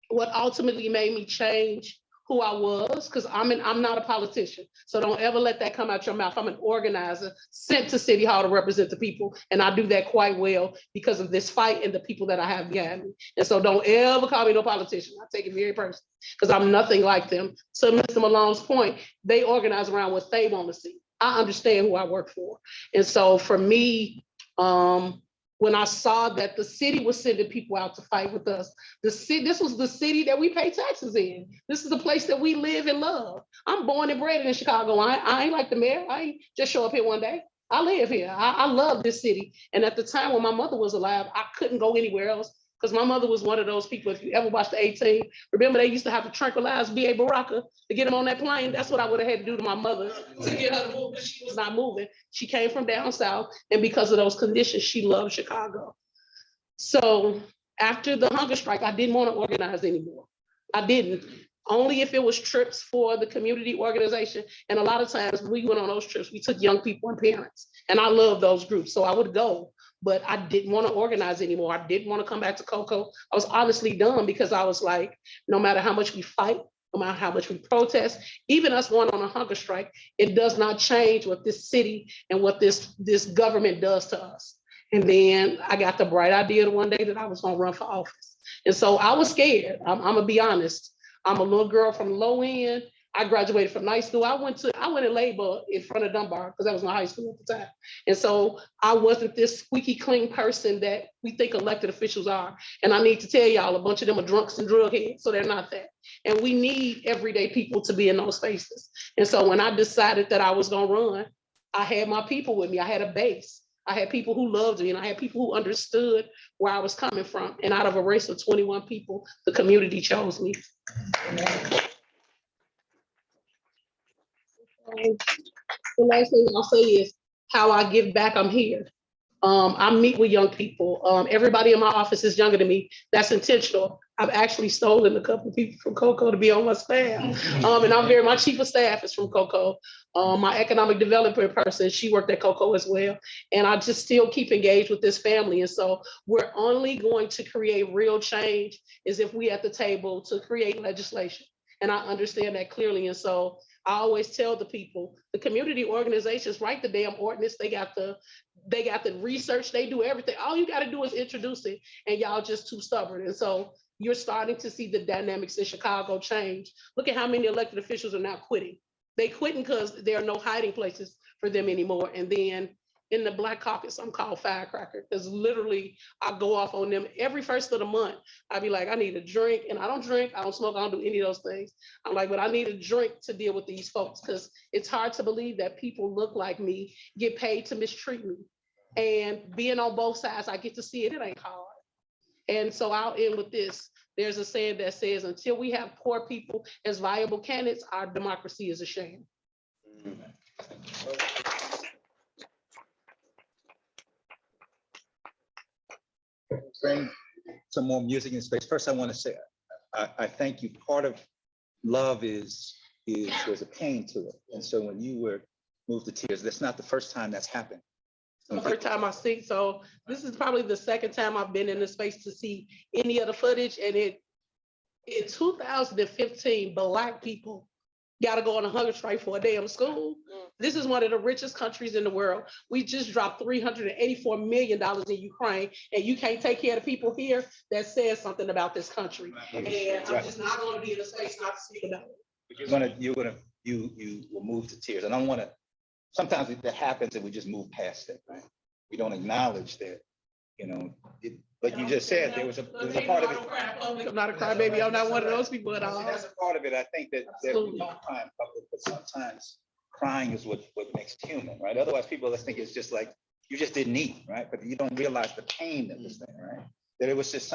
what ultimately made me change who I was, because I'm not a politician. So don't ever let that come out your mouth. I'm an organizer sent to City Hall to represent the people. And I do that quite well because of this fight and the people that I have behind me. And so don't ever call me no politician. I take it very personally because I'm nothing like them. So Mr. Malone's point, they organize around what they want to see. I understand who I work for. And so for me, when I saw that the city was sending people out to fight with us, this was the city that we pay taxes in. This is the place that we live and love. I'm born and bred in Chicago. I ain't like the mayor. I ain't just show up here one day. I live here. I love this city. And at the time when my mother was alive, I couldn't go anywhere else because my mother was one of those people. If you ever watched the 18, remember they used to have to tranquilize B.A. Baraka to get him on that plane. That's what I would have had to do to my mother to get her to move because she was not moving. She came from down south, and because of those conditions, she loved Chicago. So after the hunger strike, I didn't want to organize anymore. I didn't. Only if it was trips for the community organization. And a lot of times we went on those trips, we took young people and parents. And I love those groups. So I would go, but I didn't want to organize anymore. I didn't want to come back to Cocoa. I was honestly done because I was like, no matter how much we fight, no matter how much we protest, even us going on a hunger strike, it does not change what this city and what this government does to us. And then I got the bright idea the one day that I was going to run for office. And so I was scared. I'm going to be honest. I'm a little girl from the low end. I graduated from night school. I went in labor in front of Dunbar because that was my high school at the time. And so I wasn't this squeaky clean person that we think elected officials are. And I need to tell y'all, a bunch of them are drunks and drug heads, so they're not that. And we need everyday people to be in those spaces. And so when I decided that I was going to run, I had my people with me. I had a base. I had people who loved me and I had people who understood where I was coming from. And out of a race of 21 people, the community chose me. The last thing I'll say is how I give back. I'm here. I meet with young people. Everybody in my office is younger than me. That's intentional. I've actually stolen a couple of people from Cocoa to be on my staff. And my chief of staff is from Cocoa. My economic development person, she worked at Cocoa as well. And I just still keep engaged with this family. And so we're only going to create real change is if we at the table to create legislation. And I understand that clearly. And so I always tell the people, the community organizations write the damn ordinance. They got the research, they do everything. All you got to do is introduce it, and y'all just too stubborn. And so you're starting to see the dynamics in Chicago change. Look at how many elected officials are now quitting. They quitting because there are no hiding places for them anymore. And then in the Black Caucus, I'm called Firecracker because literally I go off on them every first of the month. I'd be like, I need a drink, and I don't drink, I don't smoke, I don't do any of those things. I'm like, but I need a drink to deal with these folks because it's hard to believe that people look like me, get paid to mistreat me. And being on both sides, I get to see it, it ain't hard. And so I'll end with this. There's a saying that says, until we have poor people as viable candidates, our democracy is a sham. Bring some more music in space. First, I want to say, I thank you. Part of love is there's a pain to it. And so when you were moved to tears, that's not the first time that's happened. The first time I see, so this is probably the second time I've been in the space to see any of the footage. And in 2015, Black people got to go on a hunger strike for a day of school. This is one of the richest countries in the world. We just dropped $384 million in Ukraine, and you can't take care of the people here. That says something about this country. And I'm just not going to be in a space not to speak about it. You will move to tears. And I don't want to. Sometimes that happens and we just move past it, right? We don't acknowledge that, but you just said there was a part of it. I'm not a crybaby. I'm not one of those people at all. That's a part of it. I think that we don't cry in public, but sometimes crying is what makes it human, right? Otherwise, people think it's just like you just didn't eat, right? But you don't realize the pain that was there, right? That it was just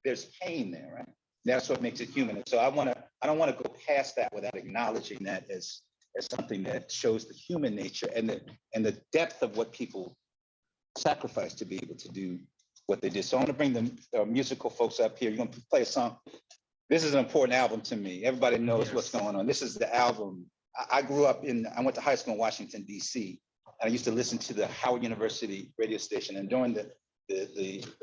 there's pain there, right? That's what makes it human. And so I don't want to go past that without acknowledging that as as something that shows the human nature and the depth of what people sacrifice to be able to do what they did. So I want to bring the musical folks up here. You're going to play a song. This is an important album to me. Everybody knows what's going on. This is the album. I grew up I went to high school in Washington, D.C. And I used to listen to the Howard University radio station. And during the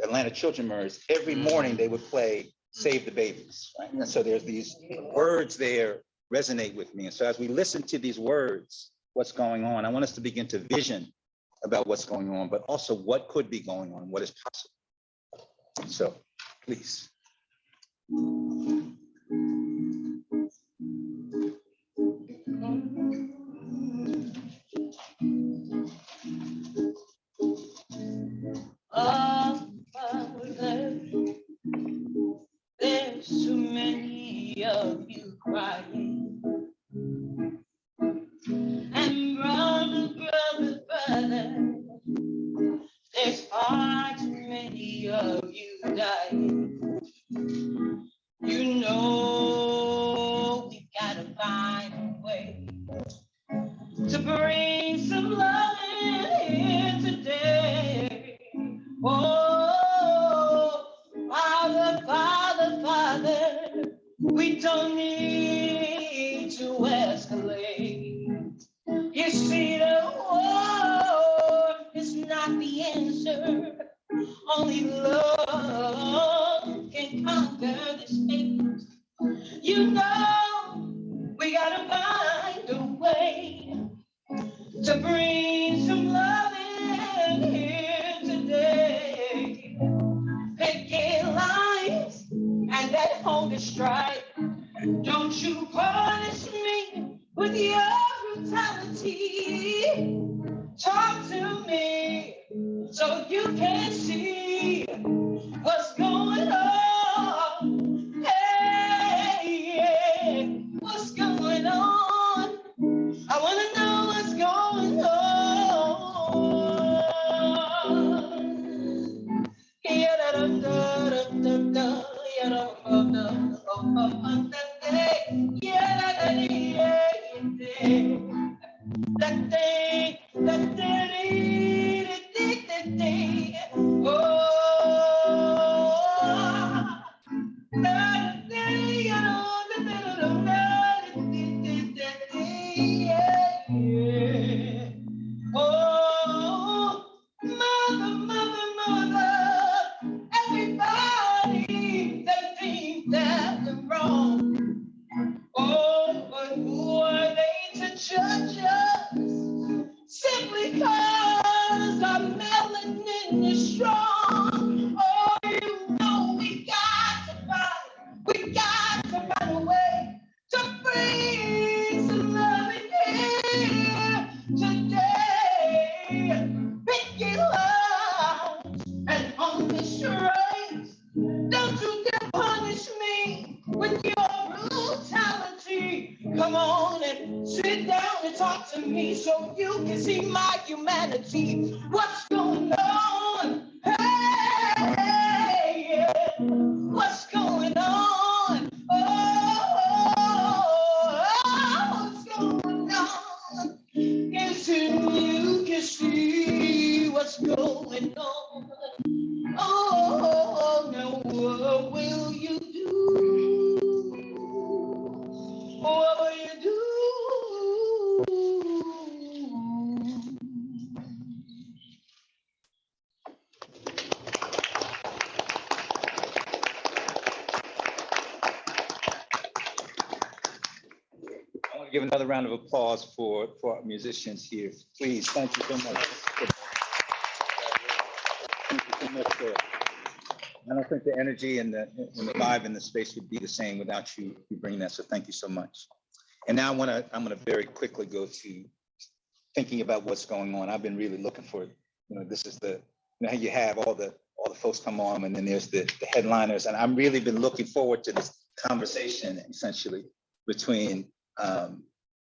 Atlanta Children Murders, every morning they would play Save the Babies, right? And so there's these words there resonate with me. And so as we listen to these words, what's going on, I want us to begin to vision about what's going on, but also what could be going on, what is possible. So please. Oh, Father, there's too many of you crying. And brother, there's far too many of you dying. You know we gotta find a way to bring some love in here today. Oh, Father, we don't need to escalate. You see, the war is not the answer. Only love can conquer this hate. You know, we gotta find a way to bring some love in here today. Picket lines and that hunger strike. Don't you punish me with your brutality. Talk to me so you can see what's going on. Hey, yeah. What's going on? I want to know what's going on. Yeah, da, da, da, da, da, da, yeah, da, da, da, da, da, yeah, da, da, yeah, yeah. That thing, that thing, that thing. Oh, that thing, you know, yeah. Oh, mother, everybody, they think that they're wrong. Oh, but who are they to judge us? Simply because our melanin is strong. Oh, you know we got to find a way to bring some love in here today. Picket lines and on the straight. Don't you dare punish me with your brutality. Come on and sit down and talk to me so you can see my humanity. What's going on? Hey, yeah. What's going on? Oh, what's going on? Is it you can see what's going on? Oh, now what will you do? What will you do? I want to give another round of applause for our musicians here. Please, thank you so much. Thank you so much. I don't think the energy and the vibe in the space would be the same without you bringing that. So thank you so much. And now I'm gonna very quickly go to thinking about what's going on. I've been really looking for, this is you have all the folks come on, and then there's the headliners, and I've really been looking forward to this conversation essentially between a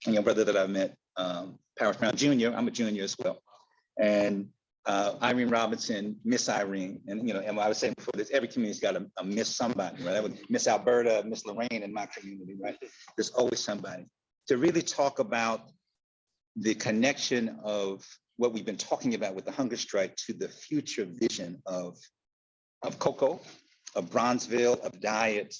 young brother that I met, Paris Brown Jr. I'm a junior as well, and Irene Robinson, Miss Irene, and and I was saying before this, every community's got a Miss somebody, right? That was Miss Alberta, Miss Lorraine in my community, right? There's always somebody to really talk about the connection of what we've been talking about with the hunger strike to the future vision of cocoa, of Bronzeville, of Dyett,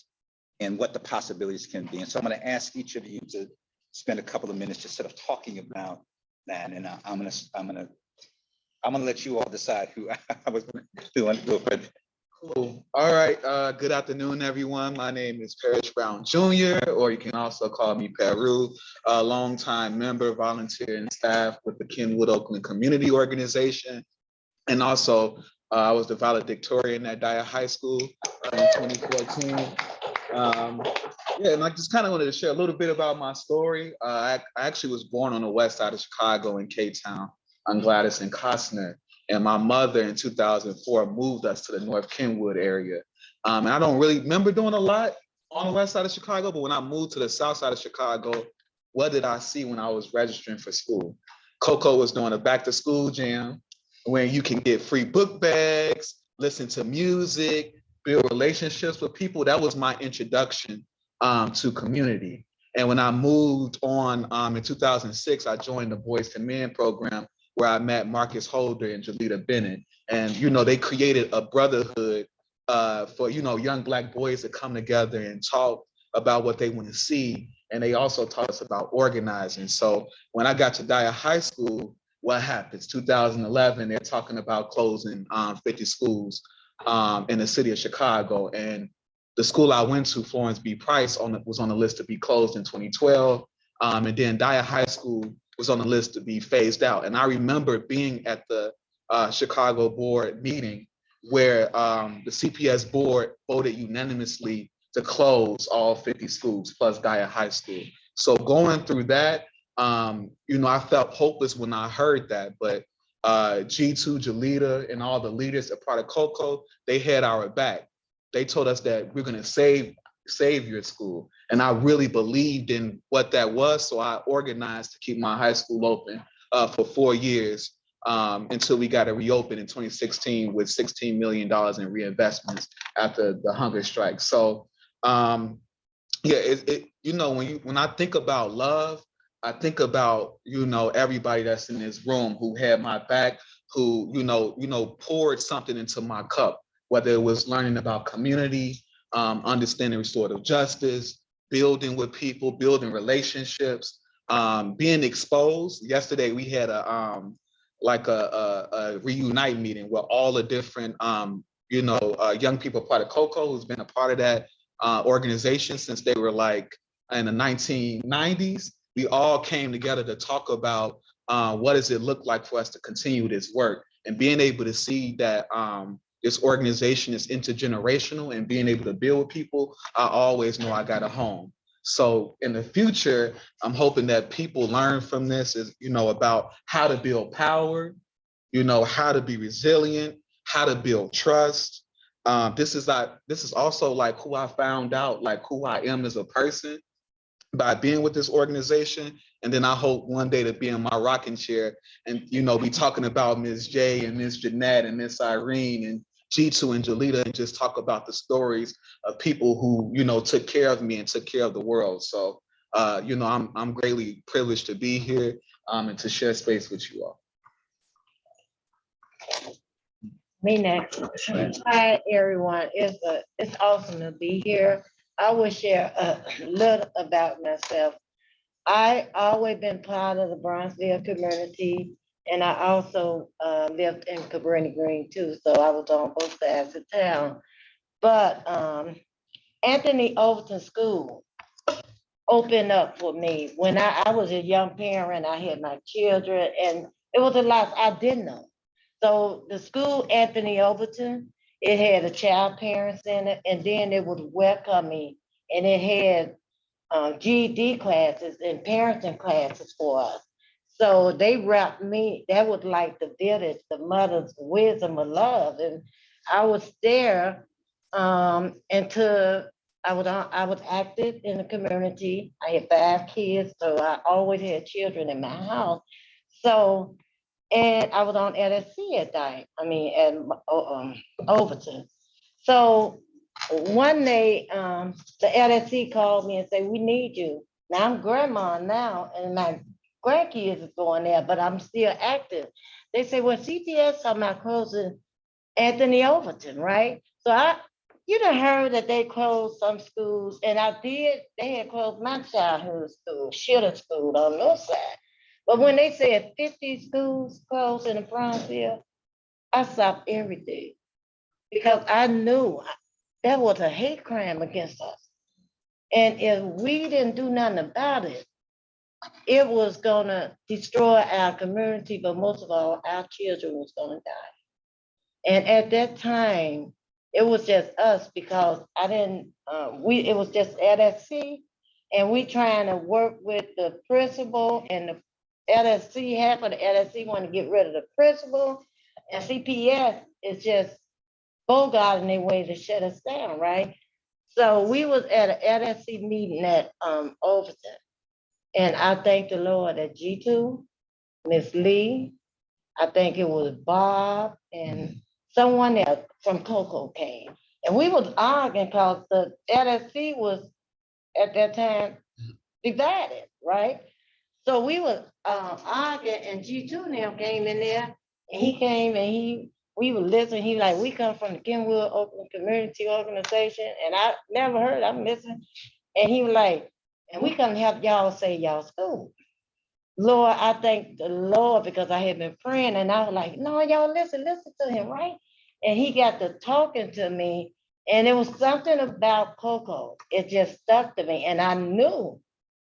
and what the possibilities can be. And so I'm going to ask each of you to spend a couple of minutes just sort of talking about that. And I'm going to let you all decide who I was going to go first. Cool. All right. Good afternoon, everyone. My name is Parrish Brown Jr., or you can also call me Peru, a longtime member, volunteer, and staff with the Kenwood Oakland Community Organization. And also, I was the valedictorian at Dyett High School in 2014. Yeah, and I just kind of wanted to share a little bit about my story. I actually was born on the west side of Chicago in K-Town on Gladys and Costner. And my mother in 2004 moved us to the North Kenwood area. And I don't really remember doing a lot on the west side of Chicago, but when I moved to the south side of Chicago, what did I see when I was registering for school? Coco was doing a back to school jam where you can get free book bags, listen to music, build relationships with people. That was my introduction to community. And when I moved on in 2006, I joined the Boys to Men program where I met Marcus Holder and Jalita Bennett. And, they created a brotherhood for, young Black boys to come together and talk about what they want to see. And they also taught us about organizing. So when I got to Dyett High School, what happens? 2011, they're talking about closing 50 schools in the city of Chicago. And the school I went to, Florence B. Price, was on the list to be closed in 2012. And then Dyett High School was on the list to be phased out. And I remember being at the Chicago board meeting where the CPS board voted unanimously to close all 50 schools plus Dyett High School. So going through that, I felt hopeless when I heard that, but G2, Jalita, and all the leaders at part of COCO, they had our back. They told us that we're gonna save your school. And I really believed in what that was. So I organized to keep my high school open for 4 years until we got it reopened in 2016 with $16 million in reinvestments after the hunger strike. So when I think about love, I think about, everybody that's in this room who had my back, who, poured something into my cup, whether it was learning about community, understanding restorative justice, building with people, building relationships, being exposed. Yesterday we had a reunite meeting where all the different young people part of COCO who's been a part of that organization since they were like in the 1990s. We all came together to talk about what does it look like for us to continue this work, and being able to see that this organization is intergenerational and being able to build with people. I always know I got a home. So in the future, I'm hoping that people learn from this about how to build power, how to be resilient, how to build trust. This is also like who I found out, like who I am as a person by being with this organization. And then I hope one day to be in my rocking chair and, be talking about Ms. J and Ms. Jeanette and Ms. Irene and G2 and Jalita and just talk about the stories of people who, took care of me and took care of the world. So, I'm greatly privileged to be here and to share space with you all. Me next. Hi, everyone. It's awesome to be here. I will share a little about myself. I always been part of the Bronzeville community, and I also lived in Cabrini Green too, so I was on both sides of town. But Anthony Overton School opened up for me when I was a young parent. I had my children, and it was a lot I didn't know. So the school, Anthony Overton, it had a child parents in it, and then it was welcoming, and it had GED classes and parenting classes for us. So they wrapped me, that was like the village, the mother's wisdom of love. And I was there until I was active in the community. I had 5 kids, so I always had children in my house. So, and I was on LSC at Dyett, at Overton. So one day, the LSC called me and said, "We need you." Now I'm grandma now, and my grandkids is going there, but I'm still active. They say, well, CPS talking about closing Anthony Overton, right? So you done heard that they closed some schools, and they had closed my childhood school, Shitter School on north side. But when they said 50 schools closed in the Bronzeville, I stopped everything because I knew that was a hate crime against us. And if we didn't do nothing about it, it was gonna destroy our community, but most of all, our children was gonna die. And at that time, it was just us because I didn't, it was just LSC, and we trying to work with the principal and the LSC, half of the LSC want to get rid of the principal, and CPS is just bogarting their way to shut us down, right? So we was at an LSC meeting at Overton, and I thank the Lord that G2, Miss Lee, I think it was Bob and someone else from Coco came. And we was arguing because the LSC was at that time divided, right? So we was arguing, and G2 now came in there, and he came and we were listening. He like, we come from the Kenwood Oakland Community Organization, and I never heard, I'm listening. And he was like, and we come help y'all save y'all school. Lord, I thank the Lord because I had been praying, and I was like, no, y'all listen to him, right? And he got to talking to me, and it was something about Coco. It just stuck to me, and I knew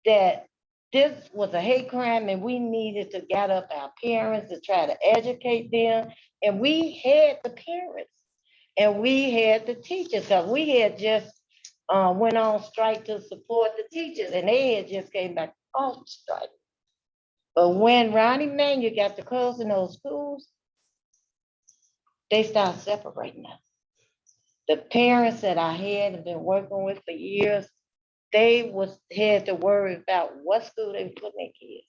that this was a hate crime, and we needed to get up our parents to try to educate them. And we had the parents, and we had the teachers, because we had just went on strike to support the teachers, and they had just came back off strike. But when Ronnie Manuel got to closing those schools, they started separating us. The parents that I had been working with for years, they had to worry about what school they were putting their kids.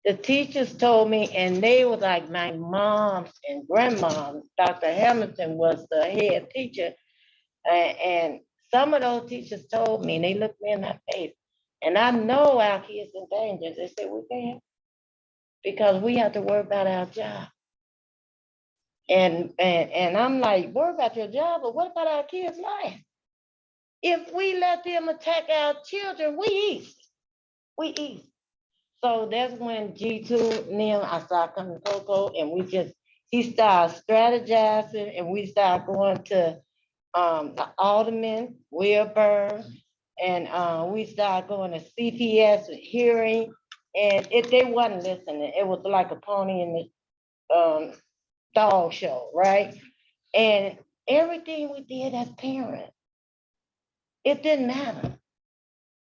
The teachers told me, and they was like my moms and grandmoms. Dr. Hamilton was the head teacher, and some of those teachers told me, and they looked me in my face, and I know our kids in danger. They said, we can't, because we have to worry about our job. And I'm like, worry about your job, but what about our kids' life? If we let them attack our children, we eat. So that's when G2 and them, I started coming to Coco, and he started strategizing, and we started going to the alderman, Wilbur, and we started going to CPS hearing, and they wasn't listening. It was like a pony in the dog show, right? And everything we did as parents, it didn't matter.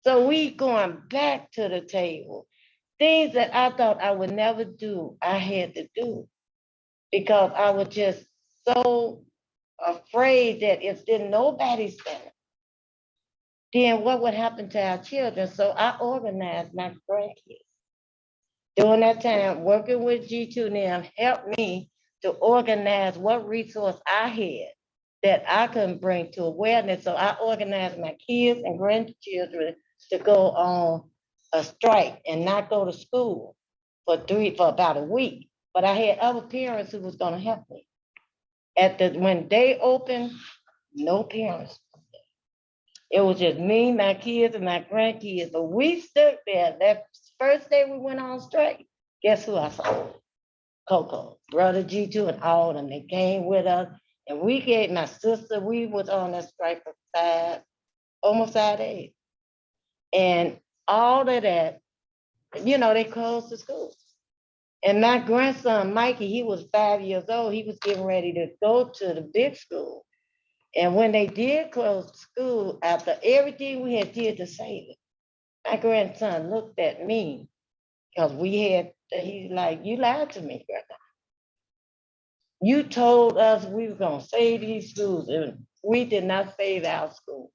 So we going back to the table. Things that I thought I would never do, I had to do, because I was just so afraid that if didn't nobody stand, then what would happen to our children? So I organized my grandkids. During that time, working with G2 and them helped me to organize what resource I had that I couldn't bring to awareness. So I organized my kids and grandchildren to go on a strike and not go to school for about a week. But I had other parents who was gonna help me. When they opened, no parents. It was just me, my kids, and my grandkids. But we stood there. That first day we went on strike, guess who I saw? Coco, Brother G2 and all of them. They came with us. And we gave my sister, we was on that strike for almost 5 days. And all of that, they closed the schools. And my grandson, Mikey, he was 5 years old. He was getting ready to go to the big school. And when they did close the school, after everything we had did to save it, my grandson looked at me, because he's like, you lied to me, Grandma. You told us we were gonna save these schools, and we did not save our school.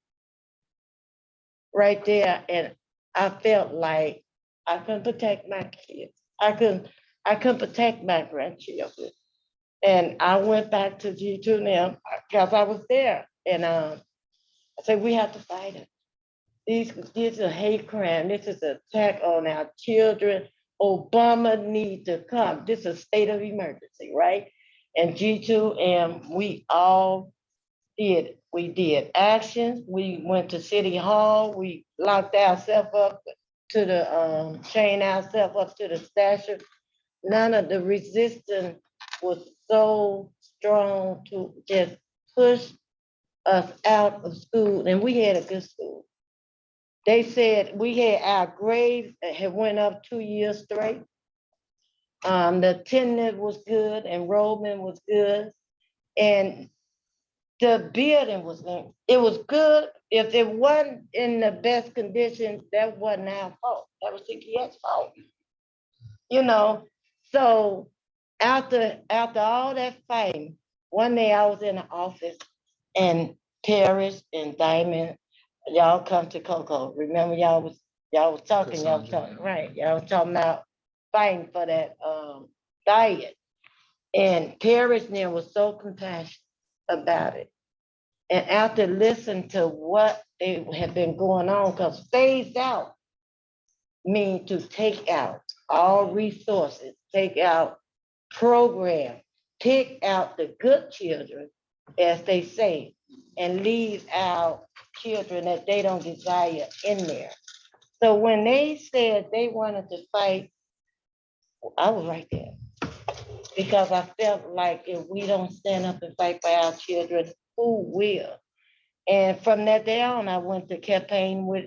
Right there, and I felt like I couldn't protect my kids. I couldn't protect my grandchildren. And I went back to G2 now, because I was there. And I said, we have to fight it. This is a hate crime. This is an attack on our children. Obama need to come. This is a state of emergency, right? And G2M, we all did. We did actions. We went to City Hall. We locked ourselves up to the, chain ourselves up to the statue. None of the resistance was so strong to just push us out of school, and we had a good school. They said we had our grades that had went up 2 years straight. The attendance was good, enrollment was good, and the building was good. It was good. If it wasn't in the best condition, that wasn't our fault. That was CPS fault. You know, so after all that fighting, one day I was in the office and Paris and Diamond, y'all come to Coco. Remember y'all was talking, right? Y'all was talking about fighting for that Dyett. And Paris and them was so compassionate about it. And after listening to what they had been going on, because phased out mean to take out all resources, take out program, pick out the good children, as they say, and leave out children that they don't desire in there. So when they said they wanted to fight, I was right there. Because I felt like if we don't stand up and fight for our children, who will? And from that day on, I went to campaign with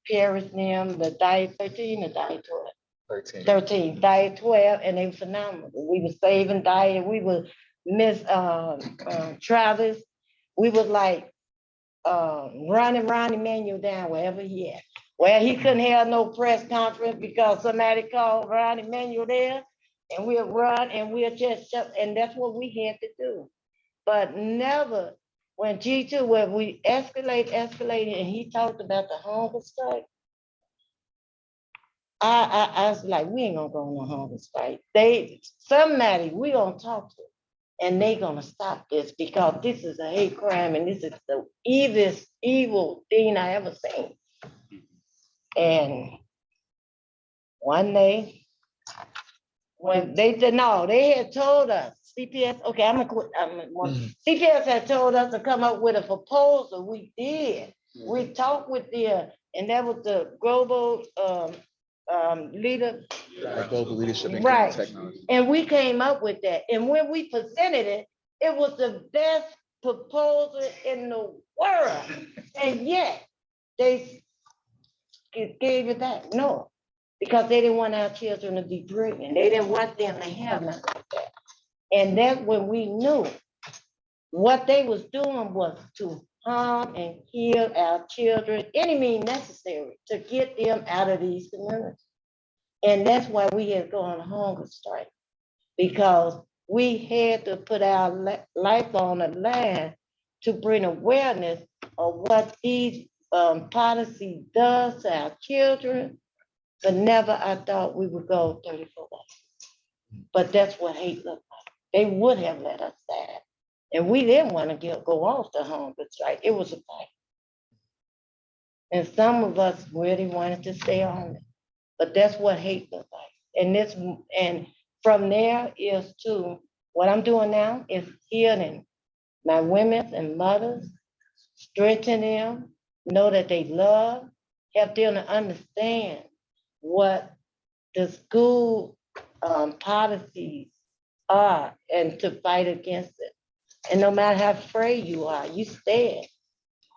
Paris and them, the Dyett 13, the Dyett 12. 13, Dyett 12, and they were phenomenal. We were saving Dyett, we were Miss Travis. We was like running Ronnie Manuel down wherever he at. Well, he couldn't have no press conference because somebody called Ronnie Manuel there, and we'll run and we'll just shut, and that's what we had to do. But never, when G2, where we escalated, and he talked about the hunger strike, I was like, we ain't gonna go on a hunger strike. Somebody we gonna talk to, and they gonna stop this because this is a hate crime and this is the evil thing I ever seen. And one day, when they said, no, they had told us, CPS, okay, I'm gonna quit. CPS had told us to come up with a proposal. We did. We talked with them, and that was the global leader. Global leadership in Right. technology. And we came up with that. And when we presented it, it was the best proposal in the world. And yet they gave it back. No, because they didn't want our children to be pregnant. They didn't want them to have nothing like that. And that's when we knew what they was doing was to harm and kill our children, any means necessary to get them out of these communities. And that's why we had to go on a hunger strike, because we had to put our life on the line to bring awareness of what these policy does to our children. But never I thought we would go 34 days. But that's what hate looked like. They would have let us die. And we didn't want to go off the hunger strike. It was a fight. And some of us really wanted to stay on it. But that's what hate looked like. And from there is to what I'm doing now is healing my women and mothers, strengthen them, know that they love, help them to understand what the school policies are and to fight against it. And no matter how afraid you are, you stand.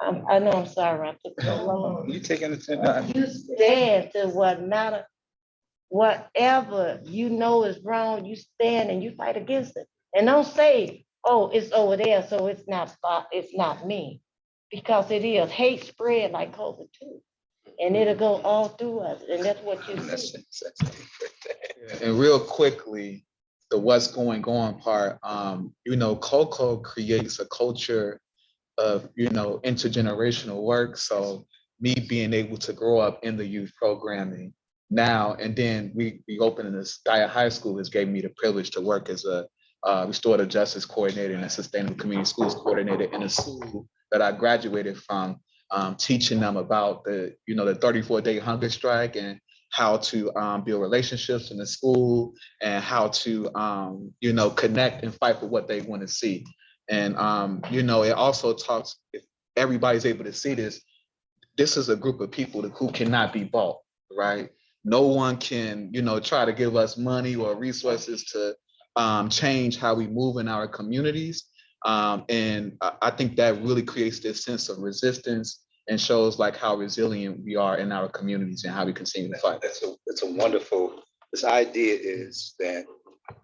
I know I'm sorry I took so long. You taking it? You stand to what matter, whatever you know is wrong, you stand and you fight against it. And don't say, oh, it's over there, so it's not me. Because it is. Hate spread like COVID too. And it'll go all through us. And that's what you see. And real quickly, the what's going on part, Coco creates a culture of, intergenerational work. So me being able to grow up in the youth programming now, and then we opened this Dyett High School has gave me the privilege to work as a restorative justice coordinator and a sustainable community schools coordinator in a school that I graduated from, teaching them about the 34-day hunger strike and how to build relationships in the school, and how to connect and fight for what they want to see. And it also talks, if everybody's able to see this, this is a group of people who cannot be bought, right? No one can, try to give us money or resources to change how we move in our communities. And I think that really creates this sense of resistance and shows like how resilient we are in our communities and how we continue to fight. It's a wonderful, this idea is that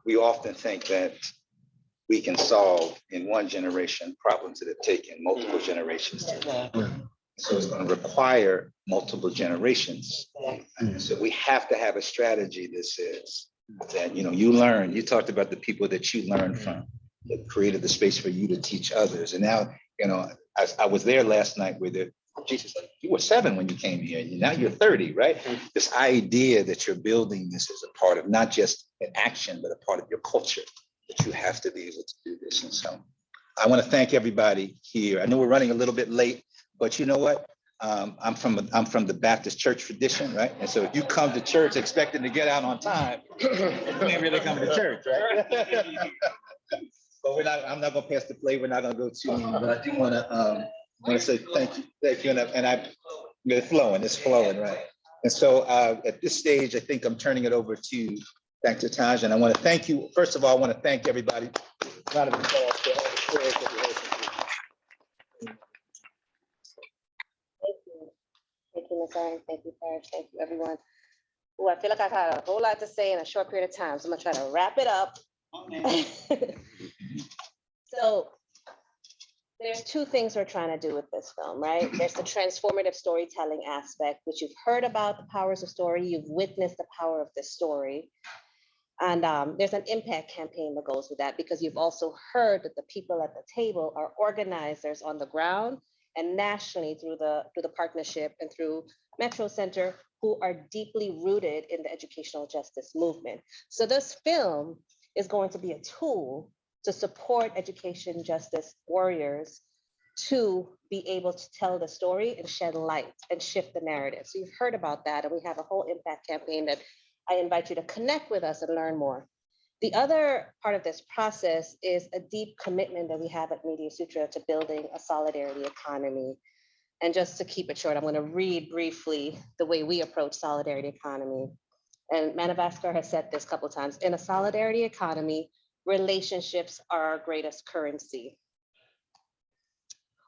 we often think that we can solve in one generation problems that have taken multiple generations to. So it's going to require multiple generations. So we have to have a strategy that says that, you learn, you talked about the people that you learned from, that created the space for you to teach others. And now, I was there last night where Jesus, you were 7 when you came here, now you're 30, right? This idea that you're building this is a part of not just an action, but a part of your culture, that you have to be able to do this. And so I want to thank everybody here. I know we're running a little bit late, but you know what? I'm from the Baptist church tradition, right? And so if you come to church expecting to get out on time, you ain't really coming to church, right? But I'm not gonna pass the plate. We're not gonna go too long, but I do want to say thank you, and it's flowing, right? And so at this stage, I think I'm turning it over to Dr. Taj, and I want to thank you. First of all, I want to thank everybody. Round of applause for all the prayers that we heard. Thank you, Ms. Aaron. Thank you, Parrish. Thank you, everyone. Oh, I feel like I've had a whole lot to say in a short period of time, so I'm gonna try to wrap it up. So there's 2 things we're trying to do with this film, right? There's the transformative storytelling aspect, which you've heard about the powers of story, you've witnessed the power of this story. And there's an impact campaign that goes with that, because you've also heard that the people at the table are organizers on the ground and nationally through the partnership and through Metro Center, who are deeply rooted in the educational justice movement. So this film is going to be a tool to support education justice warriors to be able to tell the story and shed light and shift the narrative. So you've heard about that, and we have a whole impact campaign that I invite you to connect with us and learn more. The other part of this process is a deep commitment that we have at Media Sutra to building a solidarity economy. And just to keep it short, I'm going to read briefly the way we approach solidarity economy. And Manavaskar has said this a couple of times. In a solidarity economy, relationships are our greatest currency.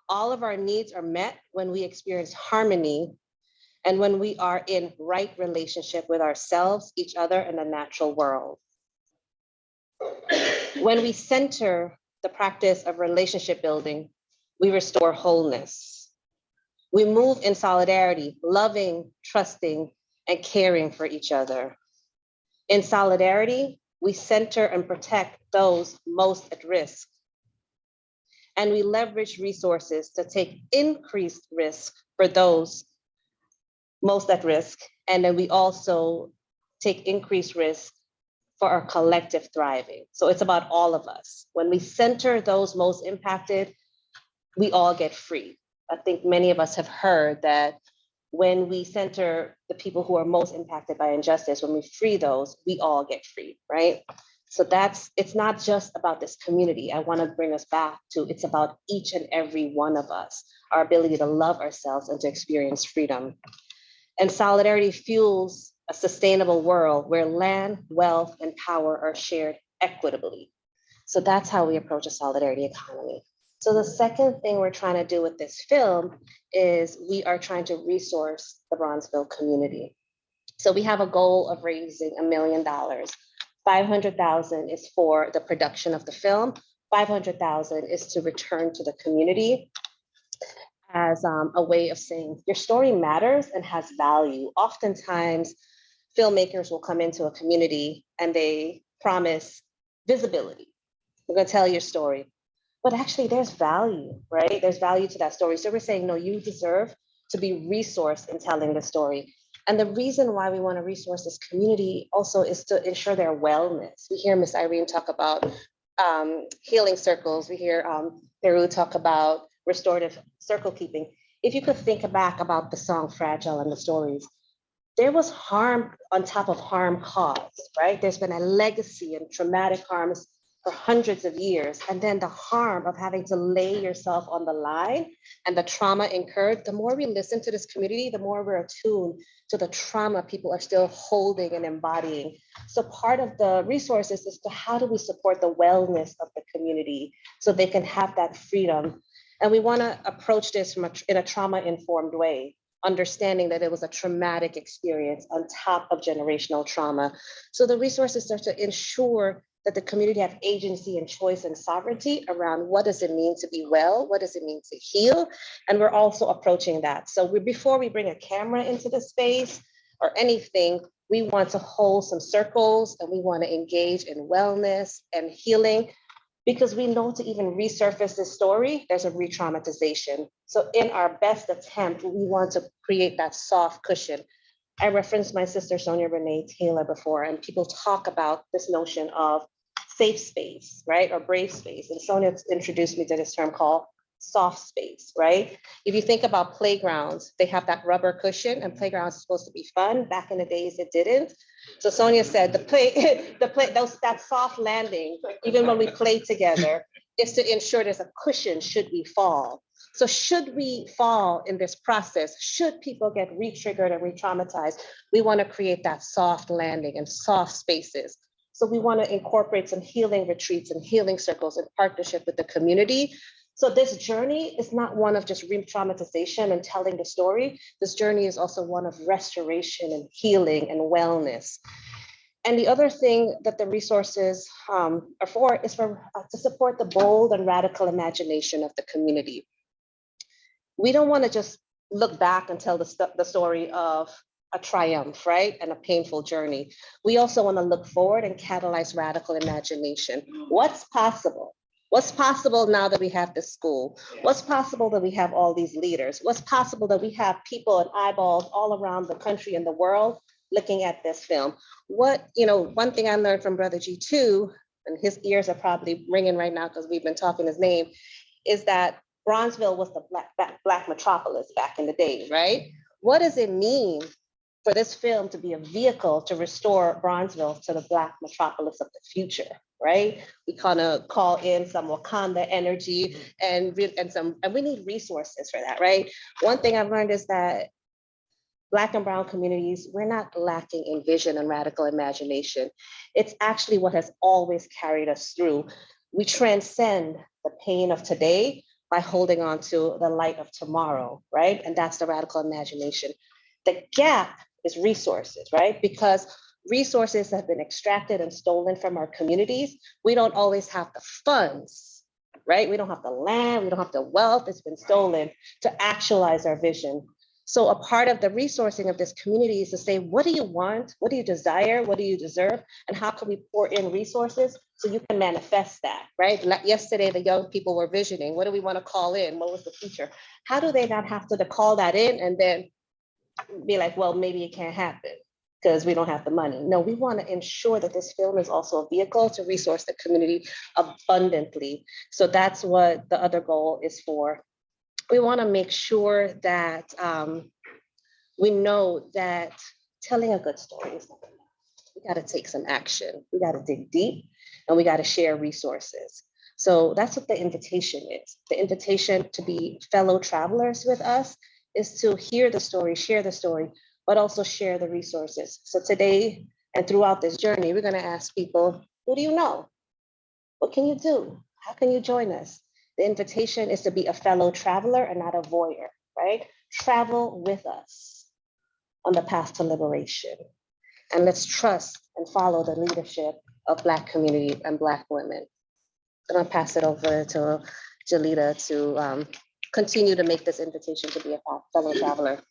All of our needs are met when we experience harmony and when we are in right relationship with ourselves, each other, and the natural world. When we center the practice of relationship building, we restore wholeness. We move in solidarity, loving, trusting, and caring for each other. In solidarity, we center and protect those most at risk. And we leverage resources to take increased risk for those most at risk. And then we also take increased risk for our collective thriving. So it's about all of us. When we center those most impacted, we all get free. I think many of us have heard that when we center the people who are most impacted by injustice, when we free those, we all get free, right? So it's not just about this community. I want to bring us back to, it's about each and every one of us, our ability to love ourselves and to experience freedom. And solidarity fuels a sustainable world where land, wealth, and power are shared equitably. So that's how we approach a solidarity economy. So the second thing we're trying to do with this film is we are trying to resource the Bronzeville community. So we have a goal of raising $1 million. $500,000 is for the production of the film. $500,000 is to return to the community as a way of saying your story matters and has value. Oftentimes, filmmakers will come into a community and they promise visibility. We're going to tell your story. But actually, there's value, right? There's value to that story. So we're saying, no, you deserve to be resourced in telling the story. And the reason why we want to resource this community also is to ensure their wellness. We hear Miss Irene talk about healing circles. We hear Peru talk about restorative circle keeping. If you could think back about the song Fragile and the stories, there was harm on top of harm caused, right? There's been a legacy and traumatic harms for hundreds of years. And then the harm of having to lay yourself on the line and the trauma incurred, the more we listen to this community, the more we're attuned to the trauma people are still holding and embodying. So part of the resources is to how do we support the wellness of the community so they can have that freedom. And we want to approach this in a trauma-informed way, understanding that it was a traumatic experience on top of generational trauma. So the resources are to ensure that the community have agency and choice and sovereignty around what does it mean to be well, what does it mean to heal, and we're also approaching that. So before we bring a camera into the space or anything, we want to hold some circles and we want to engage in wellness and healing, because we know to even resurface this story, there's a re-traumatization. So in our best attempt, we want to create that soft cushion. I referenced my sister, Sonia Renee Taylor, before, and people talk about this notion of safe space, right? Or brave space. And Sonia introduced me to this term called soft space, right? If you think about playgrounds, they have that rubber cushion, and playgrounds are supposed to be fun. Back in the days, it didn't. So Sonia said that soft landing, even when we play together, is to ensure there's a cushion should we fall. So should we fall in this process, should people get re-triggered and re-traumatized, we want to create that soft landing and soft spaces. So we want to incorporate some healing retreats and healing circles in partnership with the community. So this journey is not one of just re-traumatization and telling the story. This journey is also one of restoration and healing and wellness. And the other thing that the resources are for is to support the bold and radical imagination of the community. We don't want to just look back and tell the story of a triumph, right? And a painful journey. We also want to look forward and catalyze radical imagination. What's possible? What's possible now that we have this school? What's possible that we have all these leaders? What's possible that we have people and eyeballs all around the country and the world looking at this film? One thing I learned from Brother G2, and his ears are probably ringing right now because we've been talking his name, is that Bronzeville was the black metropolis back in the day, right? What does it mean for this film to be a vehicle to restore Bronzeville to the black metropolis of the future, right? We kind of call in some Wakanda energy and we need resources for that, right? One thing I've learned is that Black and brown communities, we're not lacking in vision and radical imagination. It's actually what has always carried us through. We transcend the pain of today by holding on to the light of tomorrow, right? And that's the radical imagination. The gap is resources, right? Because resources have been extracted and stolen from our communities. We don't always have the funds, right? We don't have the land, we don't have the wealth, it's been stolen to actualize our vision. So a part of the resourcing of this community is to say, what do you want? What do you desire? What do you deserve? And how can we pour in resources so you can manifest that, right? Like yesterday, the young people were visioning. What do we want to call in? What was the future? How do they not have to call that in and then be like, well, maybe it can't happen because we don't have the money? No, we want to ensure that this film is also a vehicle to resource the community abundantly. So that's what the other goal is for. We want to make sure that we know that telling a good story is not enough. We got to take some action. We got to dig deep and we got to share resources. So that's what the invitation is. The invitation to be fellow travelers with us is to hear the story, share the story, but also share the resources. So today and throughout this journey, we're going to ask people, who do you know? What can you do? How can you join us? The invitation is to be a fellow traveler and not a voyeur, right? Travel with us on the path to liberation. And let's trust and follow the leadership of Black community and Black women. I'm gonna pass it over to Jalita to continue to make this invitation to be a fellow traveler.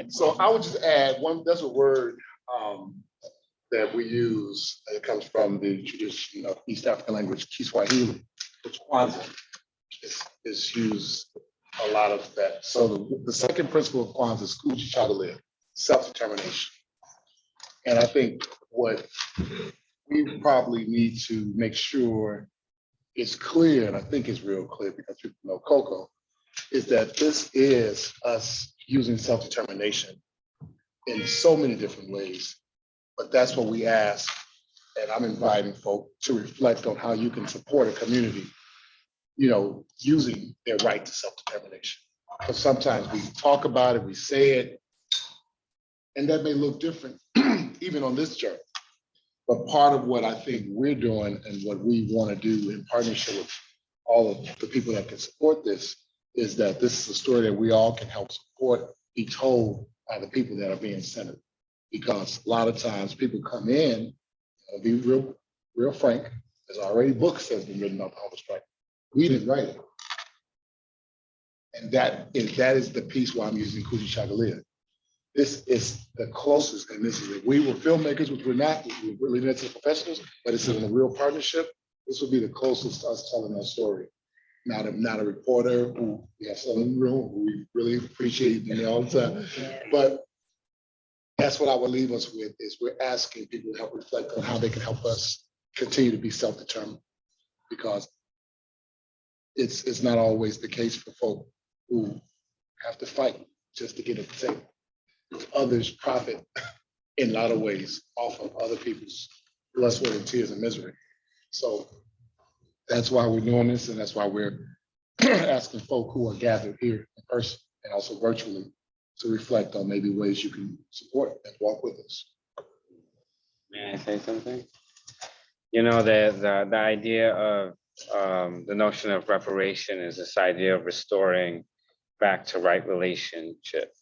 So I would just add there's a word that we use. It comes from the tradition of East African language, Kiswahili, which Kwanzaa is used a lot of that. So the second principle of Kwanzaa is kujichagulia, self-determination. And I think what we probably need to make sure is clear, and I think it's real clear because people know Coco, is that this is us using self-determination in so many different ways. But that's what we ask. And I'm inviting folk to reflect on how you can support a community, using their right to self-determination. Because sometimes we talk about it, we say it, and that may look different even on this journey. But part of what I think we're doing and what we want to do in partnership with all of the people that can support this is that this is a story that we all can help support, be told by the people that are being centered. Because a lot of times people come in, I'll be real frank, there's already books that have been written about the hunger strike. We didn't write it. And that is the piece why I'm using Kuji Chagalia. This is the closest, and this is it. We were filmmakers, which we're not, we're really into professionals, but it's in a real partnership. This would be the closest to us telling that story. Not a reporter who we have someone in the room who we really appreciate all the time. But that's what I would leave us with, is we're asking people to help reflect on how they can help us continue to be self-determined, because it's not always the case for folk who have to fight just to get at the table. Others profit in a lot of ways off of other people's blood, sweat, and tears and misery. So that's why we're doing this, and that's why we're asking folk who are gathered here in person and also virtually to reflect on maybe ways you can support and walk with us. May I say something? The idea of the notion of reparation is this idea of restoring back to right relationship.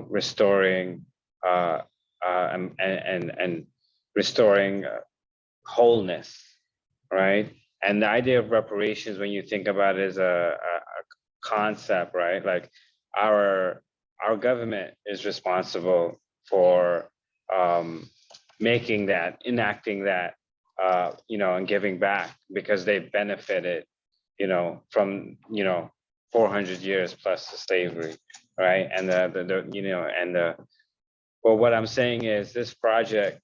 Restoring and restoring wholeness, right? And the idea of reparations, when you think about it, is a concept, right? Like our government is responsible for making that, enacting that, and giving back, because they benefited, from 400 years plus of slavery, right? And well, what I'm saying is this project,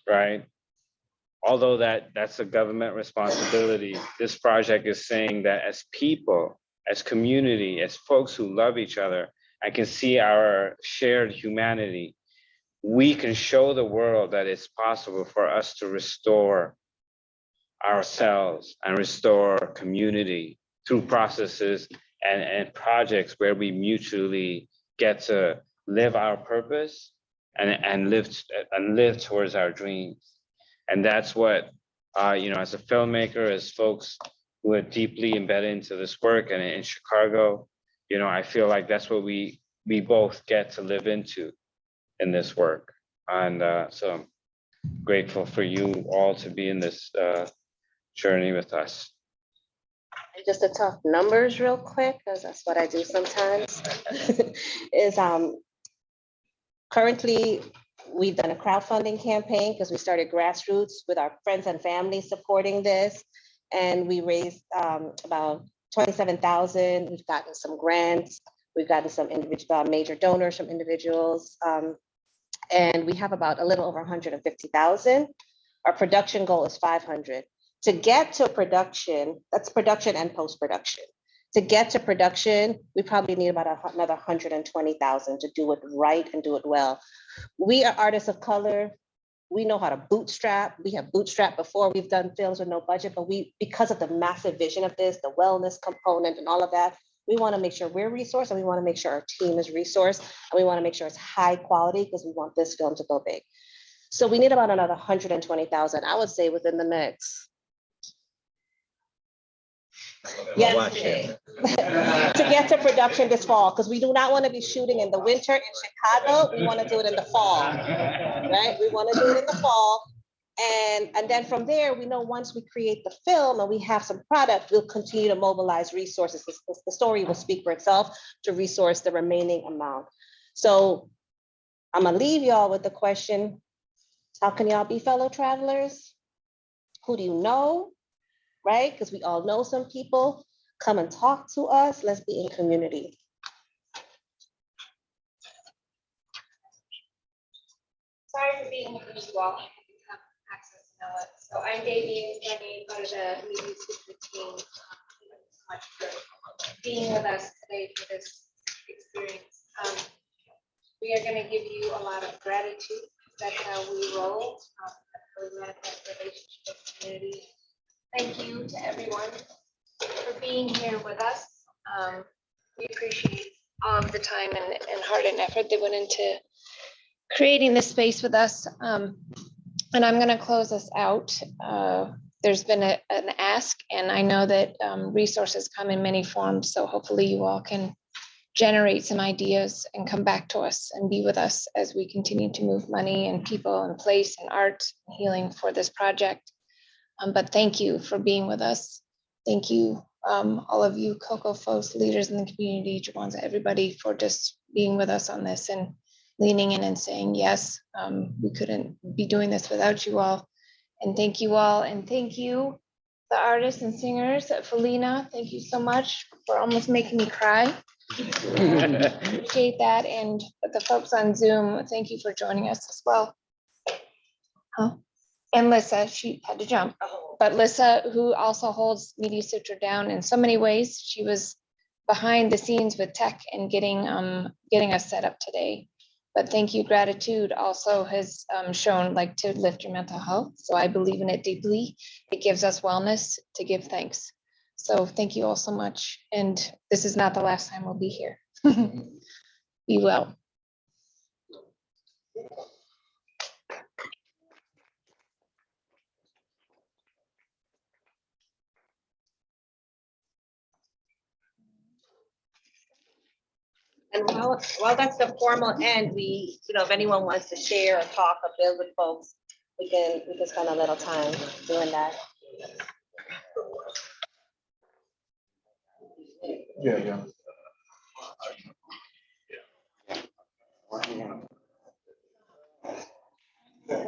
right? Although that's a government responsibility, this project is saying that as people, as community, as folks who love each other, I can see our shared humanity. We can show the world that it's possible for us to restore ourselves and restore community through processes and projects where we mutually get to live our purpose and live towards our dreams. And that's what, as a filmmaker, as folks who are deeply embedded into this work and in Chicago, I feel like that's what we both get to live into in this work. And so I'm grateful for you all to be in this journey with us. And just to talk numbers real quick, because that's what I do sometimes, is currently we've done a crowdfunding campaign because we started grassroots with our friends and family supporting this. And we raised about $27,000. We've gotten some grants. We've gotten some individual major donors from individuals. And we have about a little over 150,000. Our production goal is 500. To get to production, that's production and post-production. To get to production, we probably need about another 120,000 to do it right and do it well. We are artists of color. We know how to bootstrap. We have bootstrapped before. We've done films with no budget, but because of the massive vision of this, the wellness component and all of that, we want to make sure we're resourced, and we want to make sure our team is resourced, and we want to make sure it's high quality because we want this film to go big. So we need about another 120,000, I would say, within the next. Yesterday, to get to production this fall, because we do not want to be shooting in the winter in Chicago. We want to do it in the fall, right? We want to do it in the fall. And then from there, we know once we create the film and we have some product, we'll continue to mobilize resources. The story will speak for itself to resource the remaining amount. So I'm gonna leave y'all with the question, how can y'all be fellow travelers? Who do you know, right? Because we all know some people. Come and talk to us. Let's be in community. Sorry for being here as well. Access to know it. So I'm Davey, part of the Media Sutra team. Thank you so much for being with us today for this experience. We are going to give you a lot of gratitude. That's how we roll. We manifest relationships with the community. Thank you to everyone for being here with us. We appreciate all of the time and heart and effort that went into creating this space with us. And I'm going to close us out. There's been an ask, and I know that resources come in many forms. So hopefully you all can generate some ideas and come back to us and be with us as we continue to move money and people and place and art and healing for this project. But thank you for being with us. Thank you, all of you Cocoa folks, leaders in the community, Jawanza, everybody for just being with us on this and leaning in and saying, yes, we couldn't be doing this without you all. And thank you all. And thank you, the artists and singers. Felina, thank you so much for almost making me cry. Appreciate that. And the folks on Zoom, thank you for joining us as well. And Lissa, she had to jump. But Lissa, who also holds Media Sutra down in so many ways, she was behind the scenes with tech and getting us set up today. But thank you, gratitude also has shown like to lift your mental health. So I believe in it deeply. It gives us wellness to give thanks. So thank you all so much. And this is not the last time we'll be here. Be well. And while that's the formal end, we, if anyone wants to share or talk or build with folks, we can spend a little time doing that. Yeah.